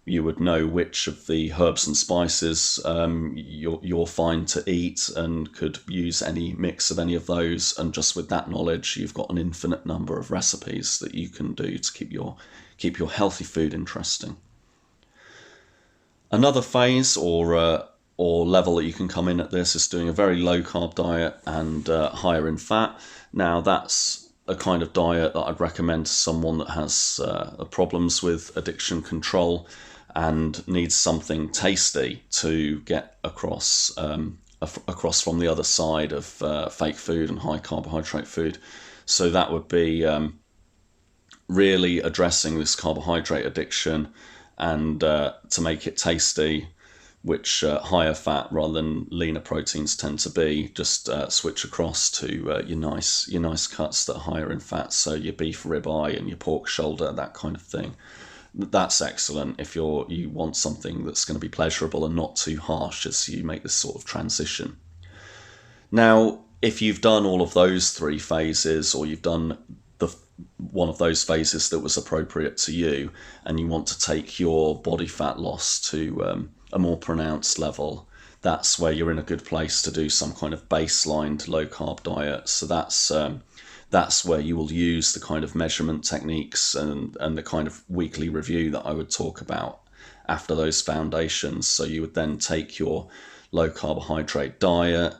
You would know which of the herbs and spices you're fine to eat and could use any mix of any of those. And just with that knowledge, you've got an infinite number of recipes that you can do to keep your healthy food interesting. Another phase or level that you can come in at this is doing a very low carb diet and higher in fat. Now, that's a kind of diet that I'd recommend to someone that has problems with addiction control and needs something tasty to get across from the other side of fake food and high carbohydrate food. So that would be really addressing this carbohydrate addiction, and to make it tasty, which higher fat rather than leaner proteins tend to be, just switch across to your nice cuts that are higher in fat, so your beef ribeye and your pork shoulder, that kind of thing. That's excellent if you want something that's going to be pleasurable and not too harsh as you make this sort of transition. Now, if you've done all of those three phases, or you've done one of those phases that was appropriate to you, and you want to take your body fat loss to a more pronounced level, that's where you're in a good place to do some kind of baseline low carb diet. So that's where you will use the kind of measurement techniques and the kind of weekly review that I would talk about after those foundations. So you would then take your low carbohydrate diet.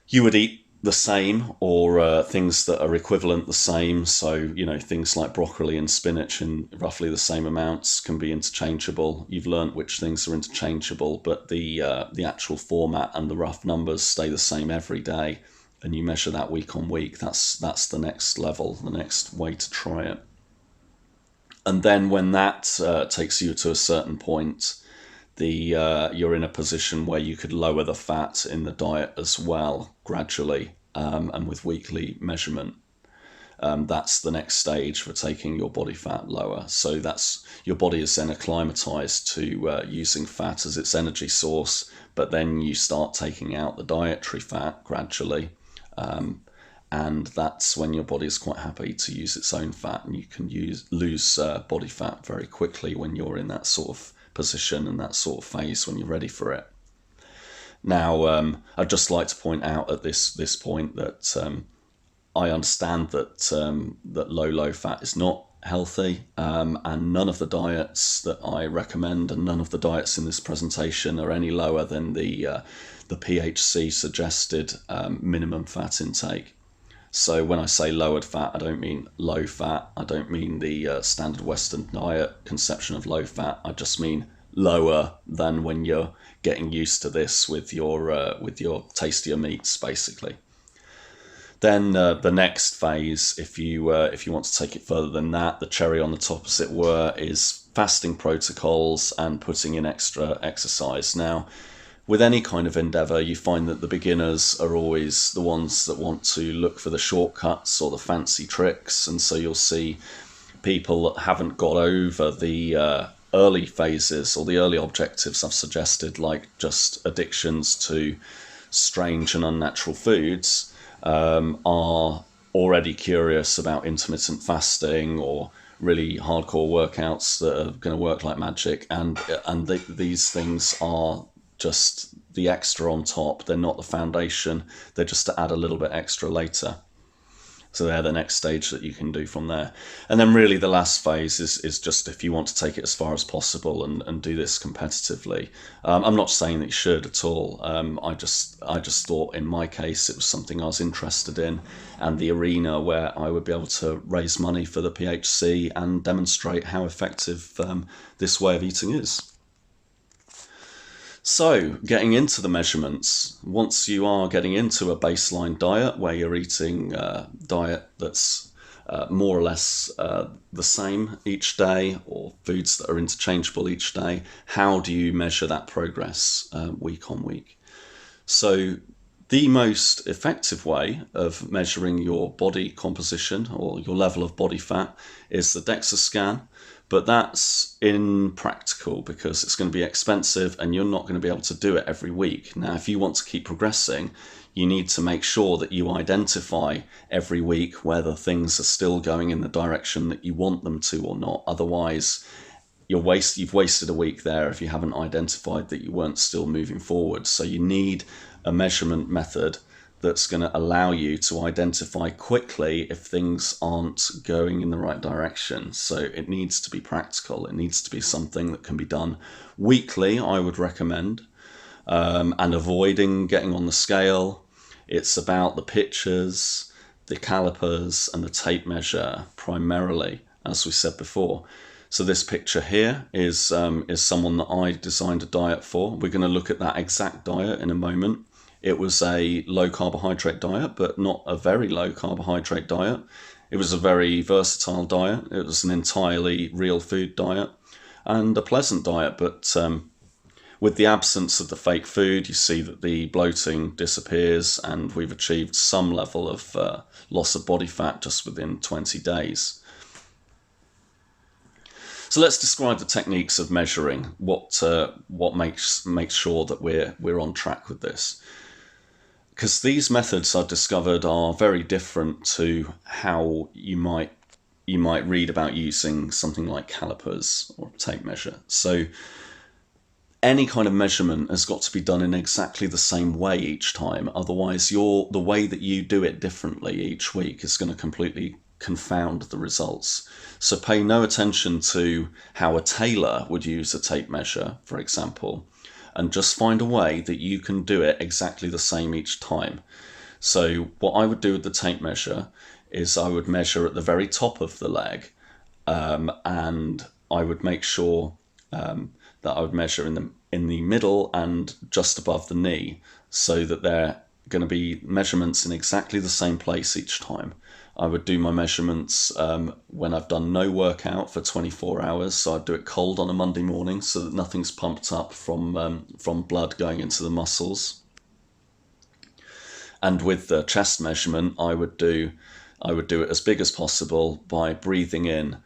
You would eat the same, or things that are equivalent the same. So, things like broccoli and spinach in roughly the same amounts can be interchangeable. You've learnt which things are interchangeable, but the actual format and the rough numbers stay the same every day, and you measure that week on week. That's the next level, the next way to try it. And then when that takes you to a certain point, you're in a position where you could lower the fat in the diet as well, gradually, and with weekly measurement. That's the next stage for taking your body fat lower. So that's your body is then acclimatized to using fat as its energy source, but then you start taking out the dietary fat gradually, and that's when your body is quite happy to use its own fat, and you can lose body fat very quickly when you're in that sort of position and that sort of phase when you're ready for it. Now, I'd just like to point out at this point that I understand that low fat is not healthy, and none of the diets that I recommend and none of the diets in this presentation are any lower than the PHC suggested minimum fat intake. So when I say lowered fat, I don't mean low fat. I don't mean the standard Western diet conception of low fat. I just mean lower than when you're getting used to this with your tastier meats, basically. Then the next phase, if you want to take it further than that, the cherry on the top, as it were, is fasting protocols and putting in extra exercise. Now, with any kind of endeavour, you find that the beginners are always the ones that want to look for the shortcuts or the fancy tricks, and so you'll see people that haven't got over the early phases or the early objectives I've suggested, like just addictions to strange and unnatural foods, are already curious about intermittent fasting or really hardcore workouts that are going to work like magic, and these things are just the extra on top. They're not the foundation. They're just to add a little bit extra later. So they're the next stage that you can do from there. And then really the last phase is just if you want to take it as far as possible and do this competitively. I'm not saying that you should at all. I just thought in my case it was something I was interested in, and the arena where I would be able to raise money for the PHC and demonstrate how effective this way of eating is. So, getting into the measurements, once you are getting into a baseline diet where you're eating a diet that's more or less the same each day, or foods that are interchangeable each day, how do you measure that progress week on week? So, the most effective way of measuring your body composition or your level of body fat is the DEXA scan. But that's impractical because it's going to be expensive and you're not going to be able to do it every week. Now, if you want to keep progressing, you need to make sure that you identify every week whether things are still going in the direction that you want them to or not. Otherwise, you've wasted a week there if you haven't identified that you weren't still moving forward. So you need a measurement method that's going to allow you to identify quickly if things aren't going in the right direction. So it needs to be practical. It needs to be something that can be done weekly, I would recommend, and avoiding getting on the scale. It's about the pictures, the calipers, and the tape measure primarily, as we said before. So this picture here is someone that I designed a diet for. We're going to look at that exact diet in a moment. It was a low-carbohydrate diet, but not a very low-carbohydrate diet. It was a very versatile diet. It was an entirely real food diet and a pleasant diet, but with the absence of the fake food, you see that the bloating disappears and we've achieved some level of loss of body fat just within 20 days. So let's describe the techniques of measuring what makes sure that we're on track with this. Because these methods I've discovered are very different to how you might read about using something like calipers or tape measure. So any kind of measurement has got to be done in exactly the same way each time. Otherwise, the way that you do it differently each week is going to completely confound the results. So pay no attention to how a tailor would use a tape measure, for example, and just find a way that you can do it exactly the same each time. So what I would do with the tape measure is I would measure at the very top of the leg, and I would make sure that I would measure in the middle and just above the knee, so that they're going to be measurements in exactly the same place each time. I would do my measurements when I've done no workout for 24 hours. So I'd do it cold on a Monday morning so that nothing's pumped up from blood going into the muscles. And with the chest measurement, I would do it as big as possible by breathing in,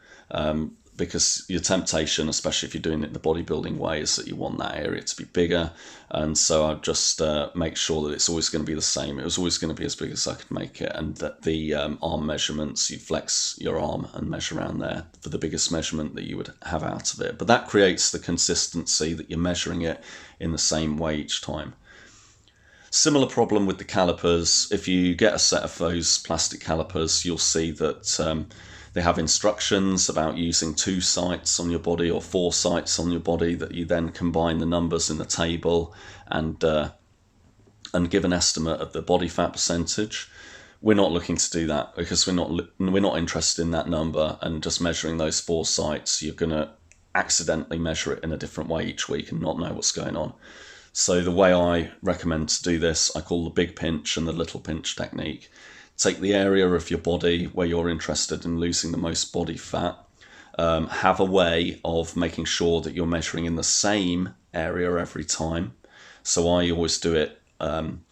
because your temptation, especially if you're doing it in the bodybuilding way, is that you want that area to be bigger. And so I'd just make sure that it's always going to be the same. It was always going to be as big as I could make it. And that the arm measurements, you flex your arm and measure around there for the biggest measurement that you would have out of it. But that creates the consistency that you're measuring it in the same way each time. Similar problem with the calipers. If you get a set of those plastic calipers, you'll see that they have instructions about using 2 sites on your body or 4 sites on your body, that you then combine the numbers in the table and give an estimate of the body fat percentage. We're not looking to do that because we're not interested in that number, and just measuring those 4 sites, you're going to accidentally measure it in a different way each week and not know what's going on. So the way I recommend to do this, I call the big pinch and the little pinch technique. Take the area of your body where you're interested in losing the most body fat, have a way of making sure that you're measuring in the same area every time. So I always do it on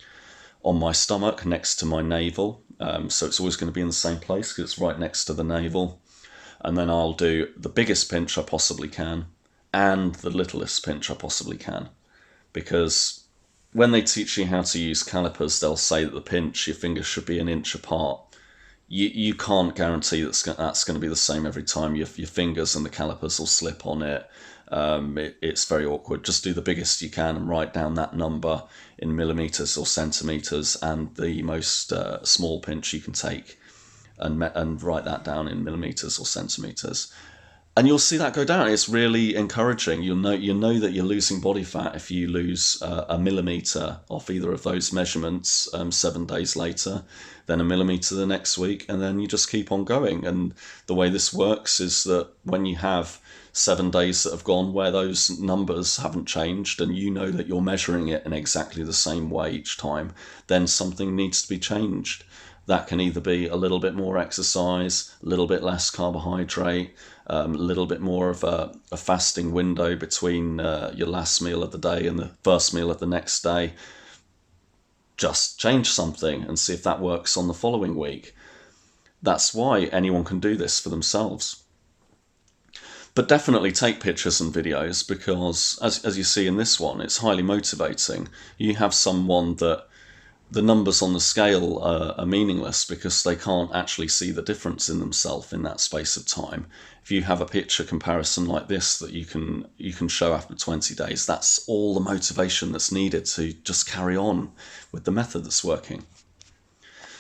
my stomach next to my navel. So it's always going to be in the same place because it's right next to the navel. And then I'll do the biggest pinch I possibly can and the littlest pinch I possibly can. Because when they teach you how to use calipers, they'll say that the pinch, your fingers should be an inch apart. You can't guarantee that's going to be the same every time. Your fingers and the calipers will slip on it. It's very awkward. Just do the biggest you can and write down that number in millimeters or centimeters, and the most small pinch you can take, and write that down in millimeters or centimeters. And you'll see that go down. It's really encouraging. You know that you're losing body fat if you lose a millimeter off either of those measurements 7 days later, then a millimeter the next week, and then you just keep on going. And the way this works is that when you have 7 days that have gone where those numbers haven't changed, and you know that you're measuring it in exactly the same way each time, then something needs to be changed. That can either be a little bit more exercise, a little bit less carbohydrate, a little bit more of a fasting window between your last meal of the day and the first meal of the next day. Just change something and see if that works on the following week. That's why anyone can do this for themselves. But definitely take pictures and videos, because as you see in this one, it's highly motivating. You have someone that the numbers on the scale are meaningless because they can't actually see the difference in themselves in that space of time. If you have a picture comparison like this that you can show after 20 days, that's all the motivation that's needed to just carry on with the method that's working.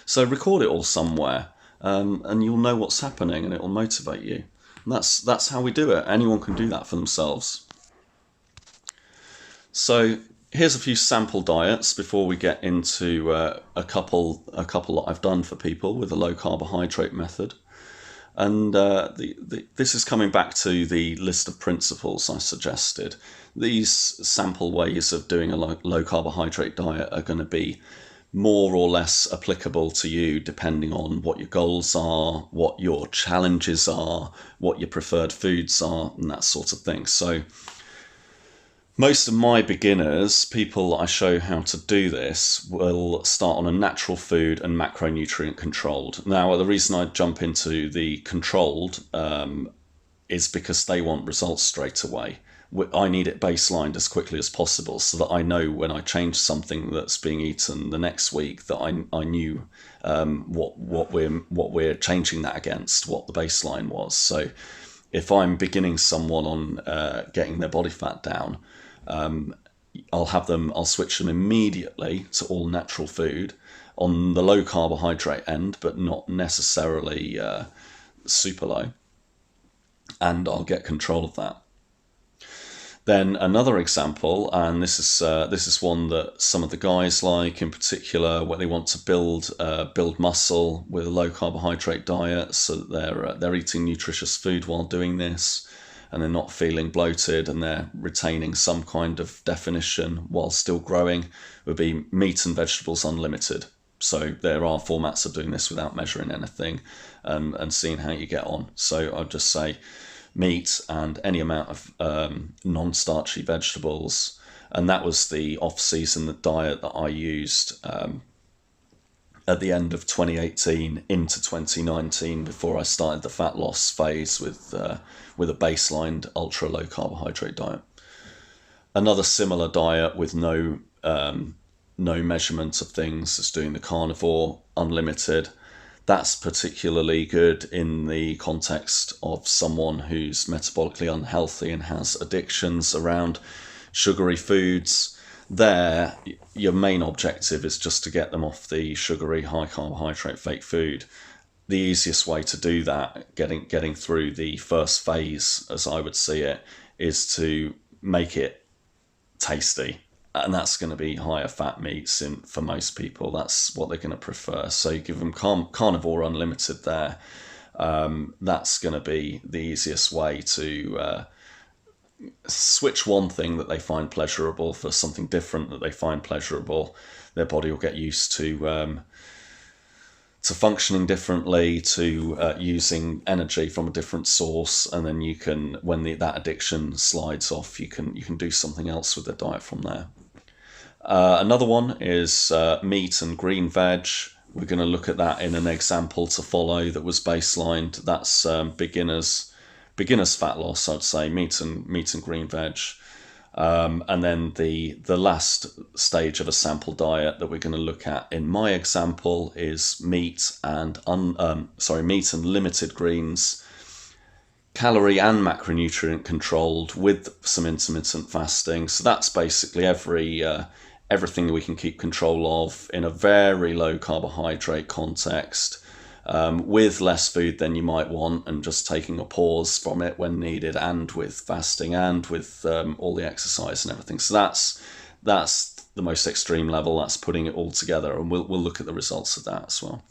So record it all somewhere, and you'll know what's happening, and it will motivate you. And that's how we do it. Anyone can do that for themselves. So here's a few sample diets before we get into a couple that I've done for people with a low carbohydrate method. And this is coming back to the list of principles I suggested. These sample ways of doing a low carbohydrate diet are going to be more or less applicable to you depending on what your goals are, what your challenges are, what your preferred foods are, and that sort of thing. So most of my beginners, people I show how to do this, will start on a natural food and macronutrient controlled. Now, the reason I jump into the controlled is because they want results straight away. I need it baselined as quickly as possible so that I know when I change something that's being eaten the next week that I knew what we're changing that against, what the baseline was. So if I'm beginning someone on getting their body fat down, I'll switch them immediately to all natural food on the low carbohydrate end, but not necessarily super low, and I'll get control of that. Then another example, and this is one that some of the guys like in particular, where they want to build muscle with a low carbohydrate diet, so that they're eating nutritious food while doing this, and they're not feeling bloated, and they're retaining some kind of definition while still growing, would be meat and vegetables unlimited. So there are formats of doing this without measuring anything, and seeing how you get on. So I'd just say meat and any amount of non-starchy vegetables. And that was the off-season diet that I used at the end of 2018 into 2019 before I started the fat loss phase with a baselined ultra low carbohydrate diet. Another similar diet with no measurement of things is doing the carnivore unlimited. That's particularly good in the context of someone who's metabolically unhealthy and has addictions around sugary foods. There, your main objective is just to get them off the sugary, high carbohydrate fake food. The easiest way to do that, getting through the first phase, as I would see it, is to make it tasty. And that's going to be higher fat meats for most people. That's what they're going to prefer. So you give them carnivore unlimited there. That's going to be the easiest way to switch one thing that they find pleasurable for something different that they find pleasurable. Their body will get used to functioning differently, to using energy from a different source, and then you can, when that addiction slides off, you can do something else with the diet from there. Another one is meat and green veg. We're going to look at that in an example to follow that was baselined. That's beginners fat loss, I'd say, meat and green veg. And then the last stage of a sample diet that we're going to look at in my example is meat and limited greens, calorie and macronutrient controlled with some intermittent fasting. So that's basically everything we can keep control of in a very low carbohydrate context, with less food than you might want, and just taking a pause from it when needed, and with fasting, and with all the exercise and everything. So that's the most extreme level. That's putting it all together, and we'll look at the results of that as well.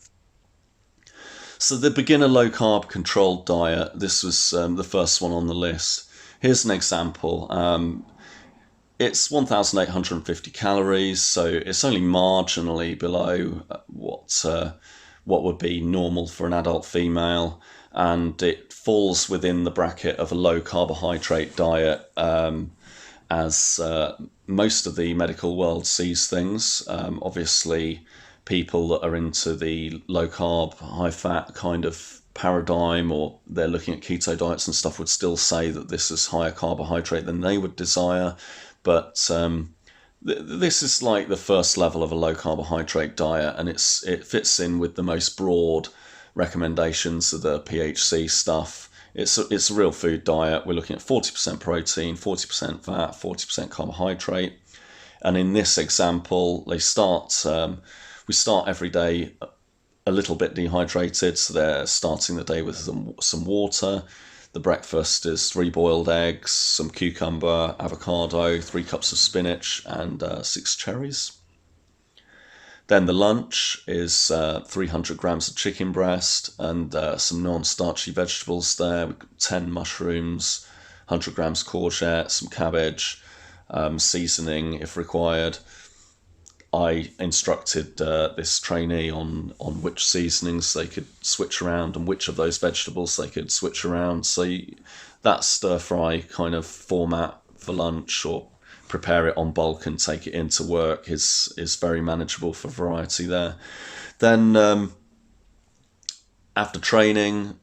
So the beginner low carb controlled diet, this was the first one on the list. Here's an example. It's 1,850 calories, so it's only marginally below what would be normal for an adult female, and it falls within the bracket of a low carbohydrate diet, as most of the medical world sees things. Obviously, people that are into the low carb, high fat kind of paradigm, or they're looking at keto diets and stuff, would still say that this is higher carbohydrate than they would desire. But this is like the first level of a low carbohydrate diet, and it fits in with the most broad recommendations of the PHC stuff. It's a real food diet. We're looking at 40% protein, 40% fat, 40% carbohydrate. And in this example, we start every day a little bit dehydrated, so they're starting the day with some water. The breakfast is 3 boiled eggs, some cucumber, avocado, 3 cups of spinach, and 6 cherries. Then the lunch is 300 grams of chicken breast and some non-starchy vegetables there. We've got 10 mushrooms, 100 grams courgette, some cabbage, seasoning if required. I instructed this trainee on which seasonings they could switch around and which of those vegetables they could switch around. So that stir-fry kind of format for lunch, or prepare it on bulk and take it into work, is very manageable for variety there. Then after training,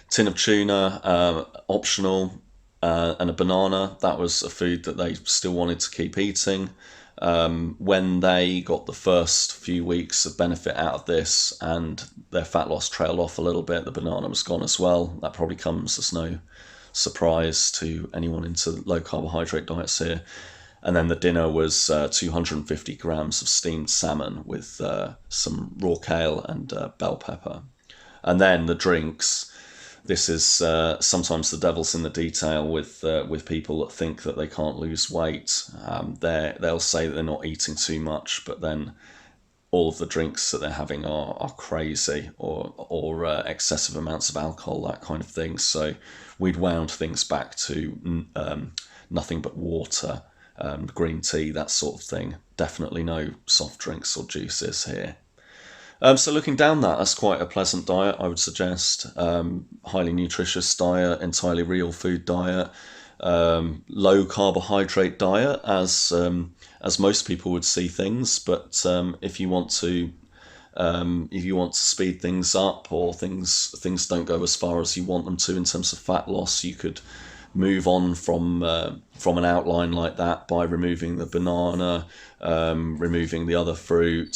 tin of tuna, optional, and a banana. That was a food that they still wanted to keep eating. When they got the first few weeks of benefit out of this and their fat loss trailed off a little bit, the banana was gone as well. That probably comes as no surprise to anyone into low carbohydrate diets here. And then the dinner was 250 grams of steamed salmon with some raw kale and bell pepper. And then the drinks. This is sometimes the devil's in the detail with people that think that they can't lose weight. They'll say that they're not eating too much, but then all of the drinks that they're having are crazy, or excessive amounts of alcohol, that kind of thing. So we'd wound things back to nothing but water, green tea, that sort of thing. Definitely no soft drinks or juices here. So looking down that's quite a pleasant diet, I would suggest. Highly nutritious diet, entirely real food diet, low carbohydrate diet, as most people would see things. But if you want to speed things up, or things don't go as far as you want them to in terms of fat loss, you could move on from an outline like that by removing the banana, removing the other fruit,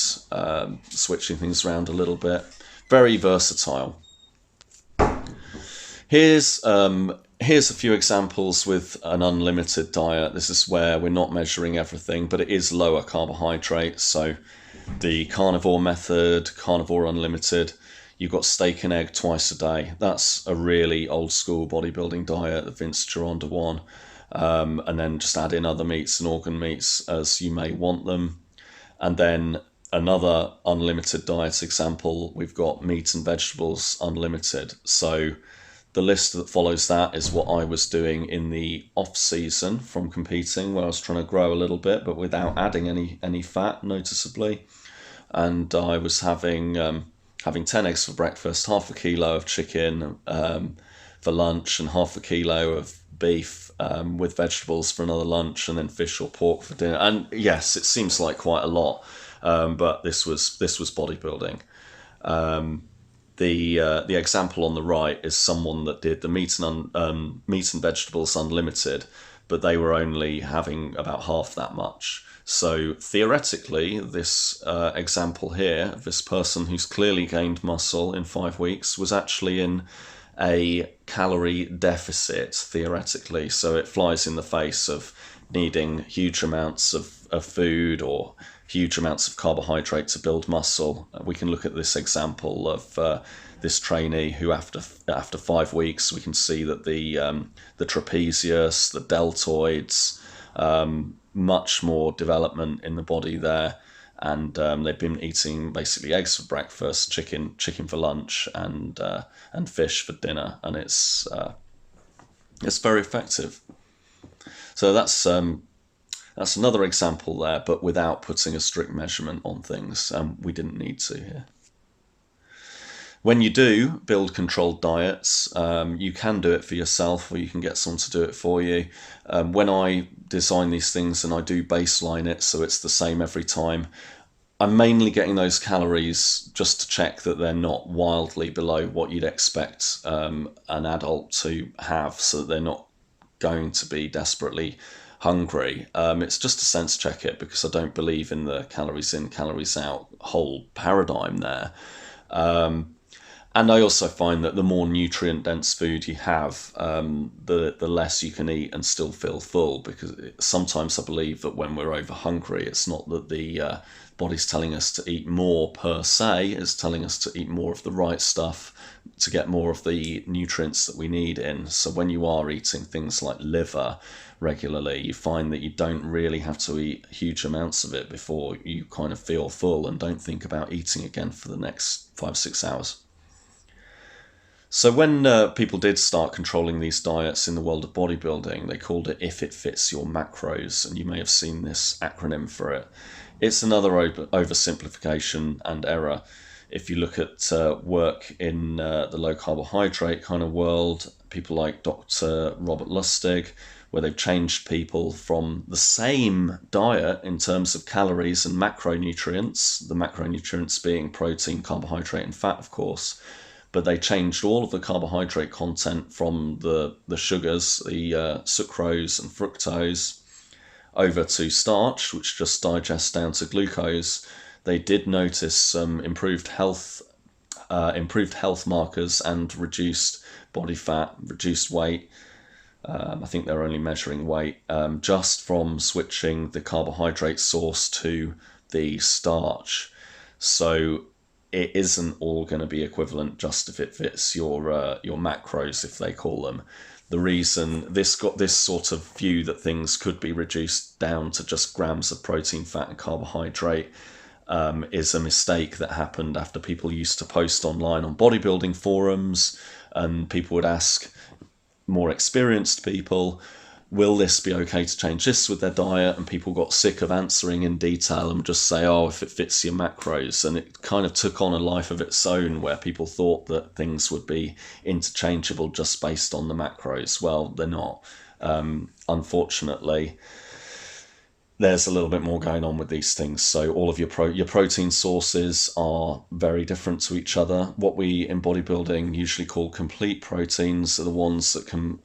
switching things around a little bit. Very versatile. Here's a few examples with an unlimited diet. This is where we're not measuring everything, but it is lower carbohydrate. So the carnivore method, carnivore unlimited. You've got steak and egg twice a day. That's a really old school bodybuilding diet, the Vince Gironda one. And then just add in other meats and organ meats as you may want them. And then another unlimited diet example, we've got meat and vegetables unlimited. So the list that follows that is what I was doing in the off season from competing, where I was trying to grow a little bit, but without adding any fat noticeably. And I was having having 10 eggs for breakfast, half a kilo of chicken for lunch, and half a kilo of beef with vegetables for another lunch, and then fish or pork for dinner. And yes, it seems like quite a lot, but this was bodybuilding. The example on the right is someone that did the meat and vegetables unlimited, but they were only having about half that much. So theoretically, this example here of this person who's clearly gained muscle in 5 weeks was actually in a calorie deficit, theoretically. So it flies in the face of needing huge amounts of food or huge amounts of carbohydrate to build muscle. We can look at this example of this trainee who, after 5 weeks, we can see that the trapezius, the deltoids, much more development in the body there, and they've been eating basically eggs for breakfast, chicken for lunch, and fish for dinner, and it's very effective. So that's another example there, but without putting a strict measurement on things. We didn't need to here. When you do build controlled diets, you can do it for yourself, or you can get someone to do it for you. When I design these things and I do baseline it so it's the same every time, I'm mainly getting those calories just to check that they're not wildly below what you'd expect an adult to have, so that they're not going to be desperately hungry. It's just to sense check it, because I don't believe in the calories in, calories out whole paradigm there. And I also find that the more nutrient dense food you have, the less you can eat and still feel full, because sometimes I believe that when we're over hungry, it's not that the body's telling us to eat more per se, it's telling us to eat more of the right stuff to get more of the nutrients that we need in. So when you are eating things like liver regularly, you find that you don't really have to eat huge amounts of it before you kind of feel full and don't think about eating again for the next 5-6 hours. So when people did start controlling these diets in the world of bodybuilding, they called it "if it fits your macros," and you may have seen this acronym for it. It's another oversimplification and error. If you look at work in the low-carbohydrate kind of world, people like Dr. Robert Lustig, where they've changed people from the same diet in terms of calories and macronutrients, the macronutrients being protein, carbohydrate, and fat, of course, but they changed all of the carbohydrate content from the sugars, the sucrose and fructose, over to starch, which just digests down to glucose. They did notice some improved health markers and reduced body fat, reduced weight. I think they're only measuring weight just from switching the carbohydrate source to the starch. So it isn't all going to be equivalent just if it fits your macros, if they call them. The reason this got this sort of view that things could be reduced down to just grams of protein, fat, and carbohydrate is a mistake that happened after people used to post online on bodybuilding forums, and people would ask more experienced people, will this be okay to change this with their diet? And people got sick of answering in detail and just say, oh, if it fits your macros. And it kind of took on a life of its own, where people thought that things would be interchangeable just based on the macros. Well, they're not. Unfortunately, there's a little bit more going on with these things. So all of your protein sources are very different to each other. What we in bodybuilding usually call complete proteins are the ones that can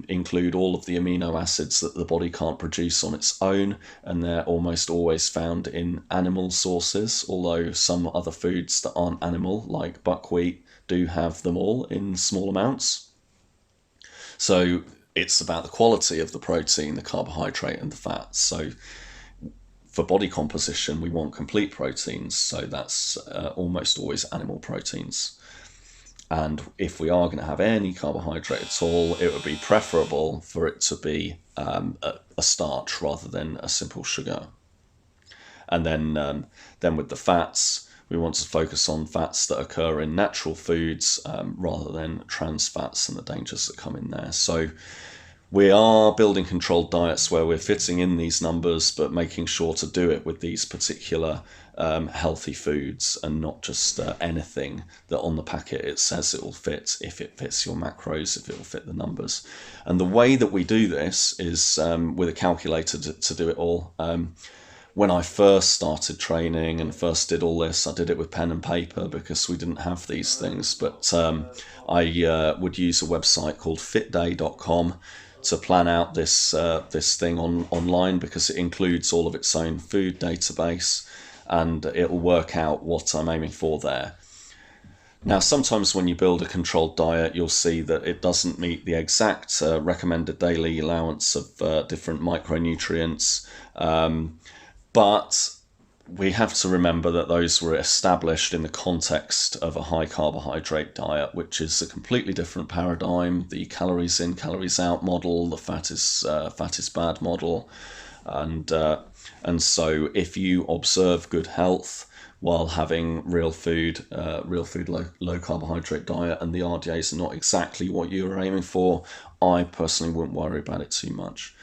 include all of the amino acids that the body can't produce on its own, and they're almost always found in animal sources, although some other foods that aren't animal, like buckwheat, do have them all in small amounts. So it's about the quality of the protein, the carbohydrate, and the fat. So for body composition, we want complete proteins, so that's almost always animal proteins. And if we are going to have any carbohydrate at all, it would be preferable for it to be a starch rather than a simple sugar. And then with the fats, we want to focus on fats that occur in natural foods rather than trans fats and the dangers that come in there. So We are building controlled diets where we're fitting in these numbers, but making sure to do it with these particular healthy foods, and not just anything that on the packet it says it will fit, if it fits your macros, if it will fit the numbers. And the way that we do this is with a calculator to do it all. When I first started training and first did all this, I did it with pen and paper because we didn't have these things. But I would use a website called fitday.com to plan out this thing online, because it includes all of its own food database, and it will work out what I'm aiming for there. Now, sometimes when you build a controlled diet, you'll see that it doesn't meet the exact recommended daily allowance of different micronutrients, but we have to remember that those were established in the context of a high carbohydrate diet, which is a completely different paradigm. The calories in, calories out model, the fat is bad model, and so if you observe good health while having real food, low carbohydrate diet, and the RDAs are not exactly what you're aiming for, I personally wouldn't worry about it too much.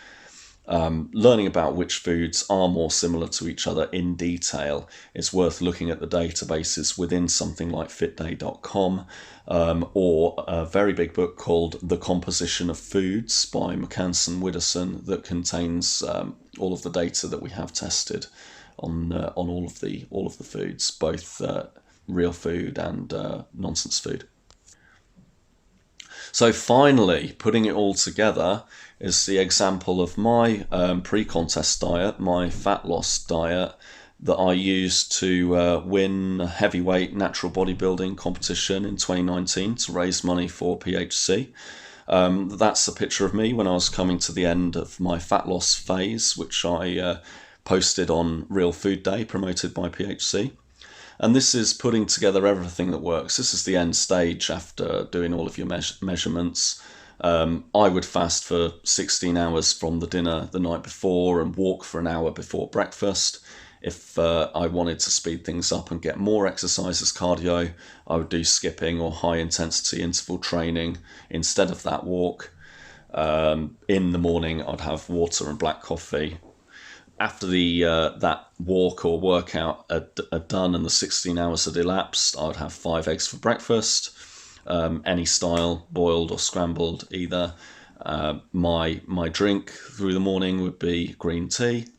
Learning about which foods are more similar to each other in detail, it's worth looking at the databases within something like fitday.com, or a very big book called The Composition of Foods by McCanson Widdowson, that contains all of the data that we have tested on all of the foods, both real food and nonsense food. So finally, putting it all together is the example of my pre-contest diet, my fat loss diet, that I used to win a heavyweight natural bodybuilding competition in 2019 to raise money for PHC. That's a picture of me when I was coming to the end of my fat loss phase, which I posted on Real Food Day, promoted by PHC. And this is putting together everything that works. This is the end stage after doing all of your measurements. I would fast for 16 hours from the dinner the night before and walk for an hour before breakfast. If I wanted to speed things up and get more exercise as cardio, I would do skipping or high intensity interval training instead of that walk. In the morning, I'd have water and black coffee. After that walk or workout are done and the 16 hours had elapsed, I would have 5 eggs for breakfast, any style, boiled or scrambled either. My drink through the morning would be green tea.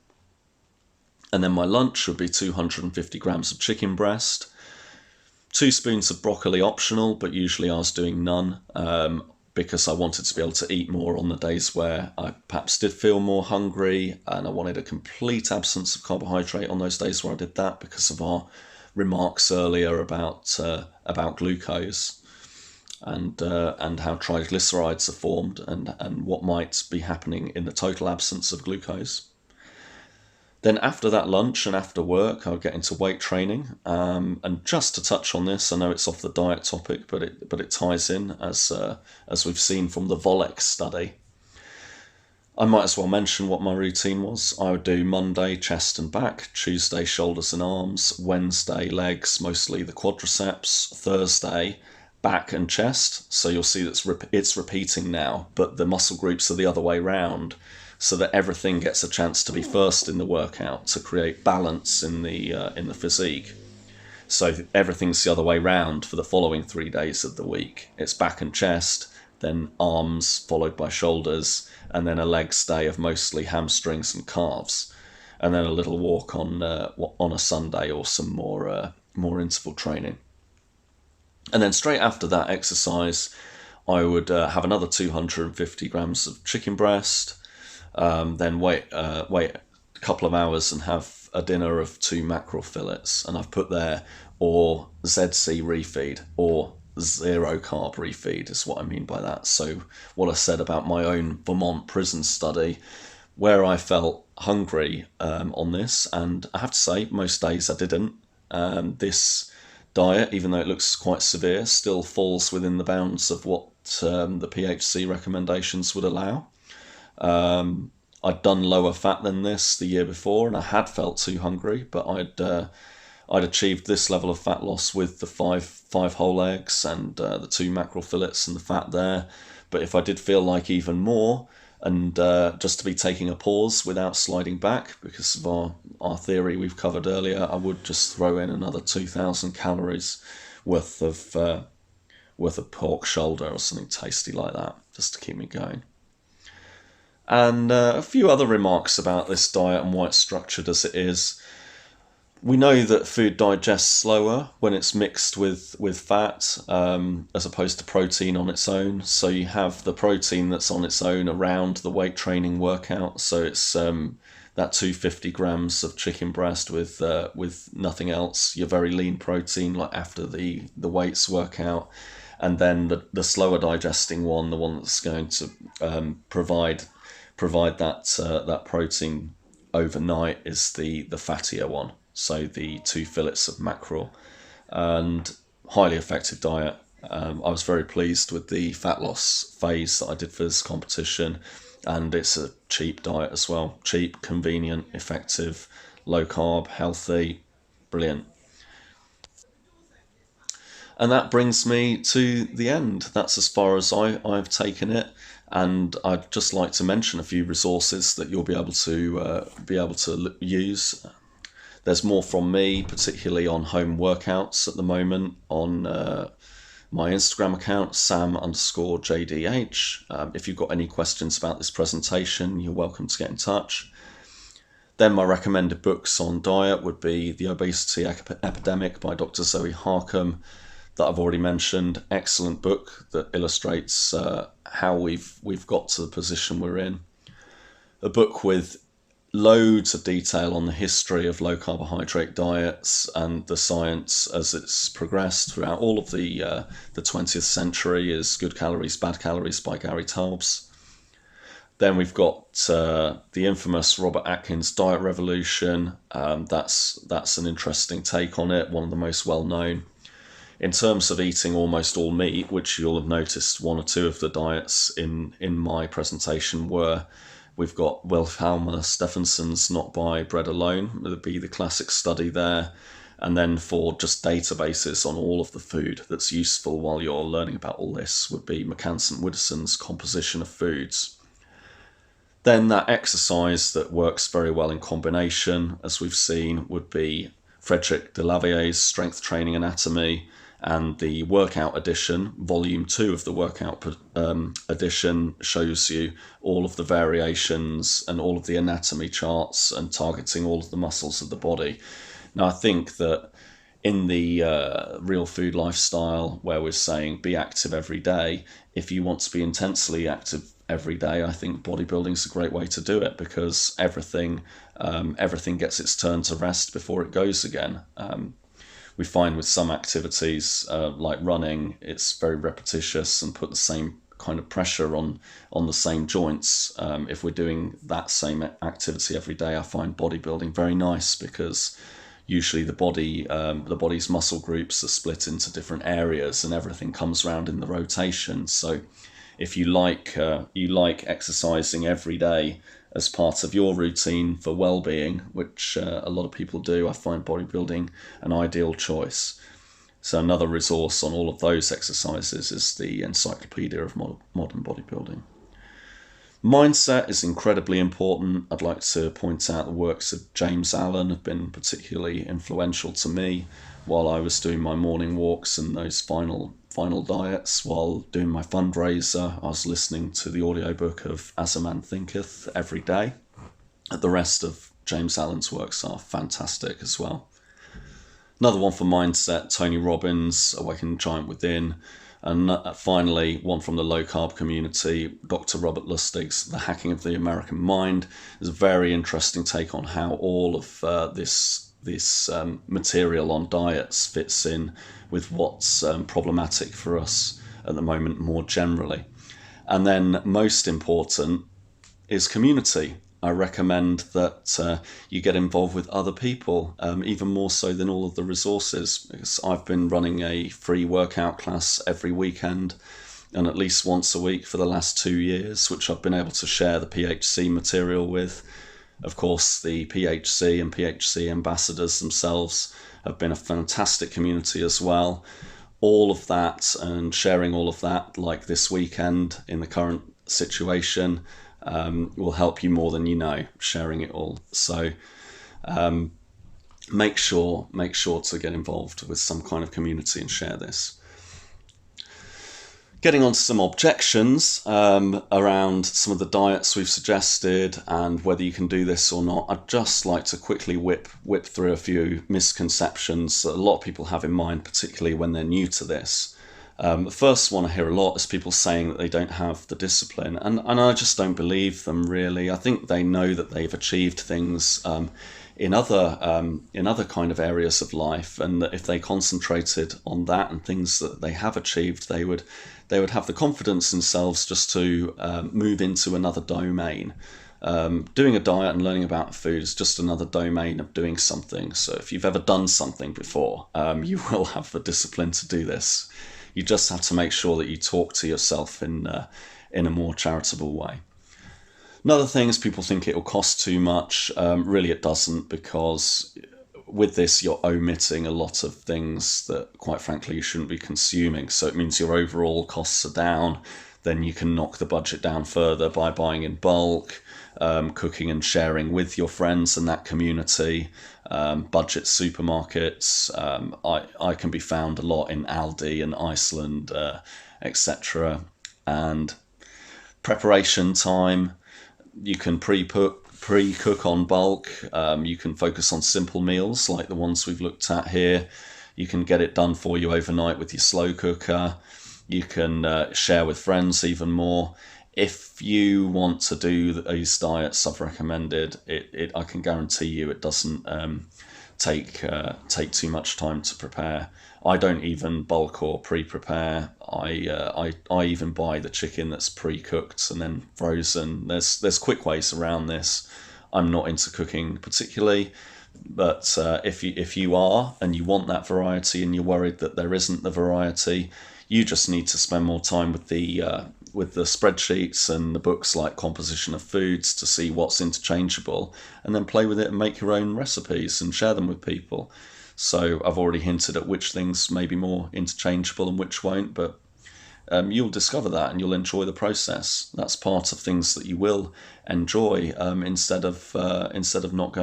And then my lunch would be 250 grams of chicken breast, 2 spoons of broccoli optional, but usually I was doing none, because I wanted to be able to eat more on the days where I perhaps did feel more hungry, and I wanted a complete absence of carbohydrate on those days where I did that, because of our remarks earlier about glucose and how triglycerides are formed and what might be happening in the total absence of glucose. Then after that lunch and after work, I would get into weight training. And just to touch on this, I know it's off the diet topic, but it ties in as we've seen from the Volek study. I might as well mention what my routine was. I would do Monday chest and back, Tuesday shoulders and arms, Wednesday legs, mostly the quadriceps, Thursday back and chest. So you'll see that it's repeating now, but the muscle groups are the other way round, so that everything gets a chance to be first in the workout to create balance in the physique. So everything's the other way round for the following 3 days of the week. It's back and chest, then arms, followed by shoulders, and then a legs day of mostly hamstrings and calves, and then a little walk on a Sunday or some more interval training. And then straight after that exercise, I would have another 250 grams of chicken breast, then wait a couple of hours and have a dinner of 2 mackerel fillets, and I've put there or ZC refeed or 0 carb refeed is what I mean by that. So what I said about my own Vermont prison study, where I felt hungry on this, and I have to say most days I didn't. This diet, even though it looks quite severe, still falls within the bounds of what the PHC recommendations would allow. I'd done lower fat than this the year before, and I had felt too hungry, but I'd achieved this level of fat loss with the five whole eggs and the 2 mackerel fillets and the fat there. But if I did feel like even more, and just to be taking a pause without sliding back because of our theory we've covered earlier, I would just throw in another 2,000 calories worth of pork shoulder or something tasty like that, just to keep me going. And a few other remarks about this diet and why it's structured as it is. We know that food digests slower when it's mixed with fat as opposed to protein on its own. So you have the protein that's on its own around the weight training workout. So it's that 250 grams of chicken breast with nothing else. Your very lean protein, like after the weights workout, and then the slower digesting one, the one that's going to provide that protein overnight, is the fattier one. So the 2 fillets of mackerel, and highly effective diet. I was very pleased with the fat loss phase that I did for this competition, and it's a cheap diet as well. Cheap, convenient, effective, low carb, healthy, brilliant. And that brings me to the end. That's as far as I've taken it. And I'd just like to mention a few resources that you'll be able to use. There's more from me, particularly on home workouts at the moment, on my Instagram account, sam_JDH. If you've got any questions about this presentation, you're welcome to get in touch. Then my recommended books on diet would be The Obesity Epidemic by Dr. Zoe Harcum, that I've already mentioned. Excellent book that illustrates how we've got to the position we're in. A book with loads of detail on the history of low carbohydrate diets and the science as it's progressed throughout all of the 20th century, is Good Calories, Bad Calories by Gary Taubes. Then we've got the infamous Robert Atkins Diet Revolution. That's an interesting take on it, one of the most well known. In terms of eating almost all meat, which you'll have noticed one or two of the diets in my presentation were, we've got Wilhelm Stephenson's Not by Bread Alone, would be the classic study there. And then for just databases on all of the food that's useful while you're learning about all this would be McCanson-Widdowson's Composition of Foods. Then that exercise that works very well in combination, as we've seen, would be Frederick Delavier's Strength Training Anatomy, and the workout edition, volume 2 of the workout edition, shows you all of the variations and all of the anatomy charts and targeting all of the muscles of the body. Now, I think that in the real food lifestyle, where we're saying be active every day, if you want to be intensely active every day, I think bodybuilding is a great way to do it, because everything gets its turn to rest before it goes again. We find with some activities like running, it's very repetitious and put the same kind of pressure on the same joints. If we're doing that same activity every day, I find bodybuilding very nice, because usually the body's muscle groups are split into different areas and everything comes around in the rotation. So if you like exercising every day as part of your routine for well-being, which a lot of people do, I find bodybuilding an ideal choice. So another resource on all of those exercises is the Encyclopedia of Modern Bodybuilding. Mindset is incredibly important. I'd like to point out the works of James Allen have been particularly influential to me while I was doing my morning walks and those final diets. While doing my fundraiser, I was listening to the audiobook of As a Man Thinketh every day. The rest of James Allen's works are fantastic as well. Another one for mindset, Tony Robbins, Awaken Giant Within. And finally, one from the low carb community, Dr. Robert Lustig's The Hacking of the American Mind. Is a very interesting take on how all of this material on diets fits in with what's problematic for us at the moment more generally. And then most important is community. I recommend that you get involved with other people, even more so than all of the resources, because I've been running a free workout class every weekend and at least once a week for the last 2 years, which I've been able to share the PHC material with. Of course, the PHC and PHC ambassadors themselves have been a fantastic community as well. All of that and sharing all of that, like this weekend in the current situation, will help you more than you know, sharing it all. So make sure to get involved with some kind of community and share this. Getting on to some objections around some of the diets we've suggested and whether you can do this or not, I'd just like to quickly whip through a few misconceptions that a lot of people have in mind, particularly when they're new to this. The first one I hear a lot is people saying that they don't have the discipline, and I just don't believe them, really. I think they know that they've achieved things in other kind of areas of life, and that if they concentrated on that and things that they have achieved, they would have the confidence themselves just to move into another domain. Doing a diet and learning about food is just another domain of doing something. So if you've ever done something before, you will have the discipline to do this. You just have to make sure that you talk to yourself in a more charitable way. Another thing is people think it will cost too much. Really it doesn't, because with this you're omitting a lot of things that, quite frankly, you shouldn't be consuming. So it means your overall costs are down. Then you can knock the budget down further by buying in bulk, cooking and sharing with your friends and that community. Budget supermarkets, I can be found a lot in Aldi and Iceland, etc. And preparation time, you can pre-cook on bulk. You can focus on simple meals like the ones we've looked at here. You can get it done for you overnight with your slow cooker. You can share with friends even more. If you want to do these diets I've recommended, I can guarantee you it doesn't take too much time to prepare. I don't even bulk or pre-prepare. I even buy the chicken that's pre-cooked and then frozen. There's quick ways around this. I'm not into cooking particularly, but if you are and you want that variety and you're worried that there isn't the variety, you just need to spend more time with the spreadsheets and the books like Composition of Foods to see what's interchangeable, and then play with it and make your own recipes and share them with people. So I've already hinted at which things may be more interchangeable and which won't, but you'll discover that and you'll enjoy the process. That's part of things that you will enjoy, instead of not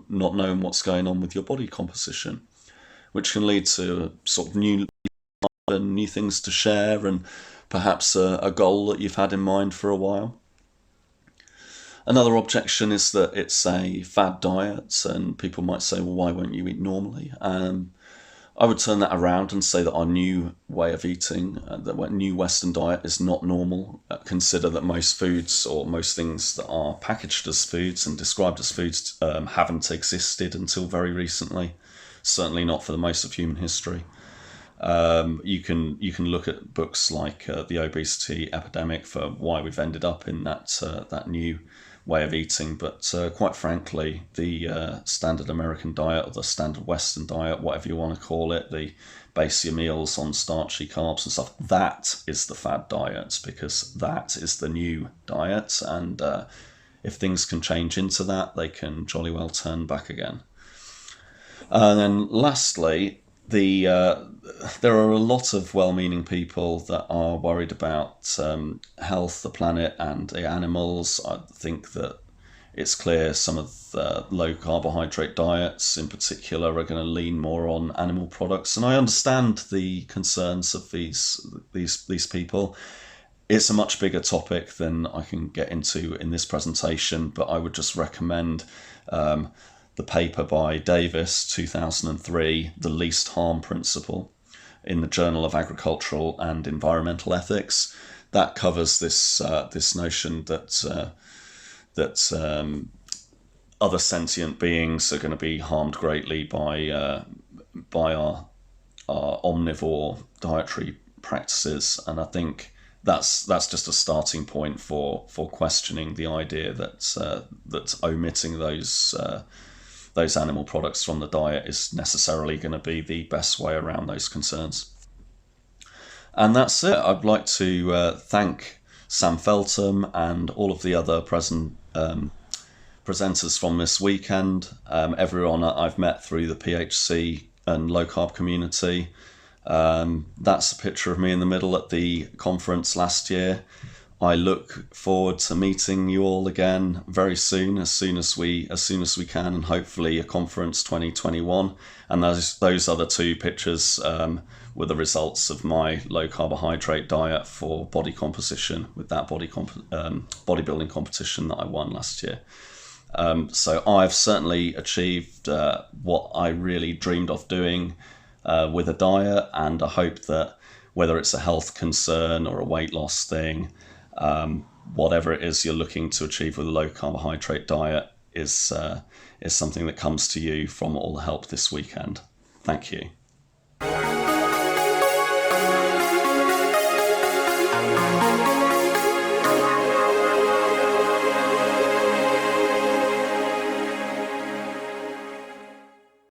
knowing what's going on with your body composition, which can lead to sort of new things to share and perhaps a goal that you've had in mind for a while. Another objection is that it's a fad diet, and people might say, well, why won't you eat normally? I would turn that around and say that our new way of eating, the new Western diet, is not normal. Consider that most foods, or most things that are packaged as foods and described as foods, haven't existed until very recently. Certainly not for the most of human history. You can look at books like The Obesity Epidemic for why we've ended up in that new way of eating, but quite frankly, the standard American diet, or the standard Western diet, whatever you want to call it, the base your meals on starchy carbs and stuff, that is the fad diet, because that is the new diet, and if things can change into that, they can jolly well turn back again. And then lastly, there are a lot of well-meaning people that are worried about health, the planet, and the animals. I think that it's clear some of the low-carbohydrate diets in particular are going to lean more on animal products, and I understand the concerns of these people. It's a much bigger topic than I can get into in this presentation, but I would just recommend the paper by Davis, 2003, The Least Harm Principle, in the Journal of Agricultural and Environmental Ethics. That covers this notion that other sentient beings are going to be harmed greatly by our omnivore dietary practices, and I think that's just a starting point for questioning the idea that omitting those animal products from the diet is necessarily going to be the best way around those concerns. And that's it. I'd like to thank Sam Feltham and all of the other presenters from this weekend, everyone I've met through the PHC and low carb community. That's a picture of me in the middle at the conference last year. I look forward to meeting you all again very soon, as soon as we can, and hopefully a conference 2021. And those other two pictures were the results of my low carbohydrate diet for body composition with that bodybuilding competition that I won last year. So I've certainly achieved what I really dreamed of doing with a diet, and I hope that whether it's a health concern or a weight loss thing, whatever it is you're looking to achieve with a low carbohydrate diet is something that comes to you from all the help this weekend. Thank you.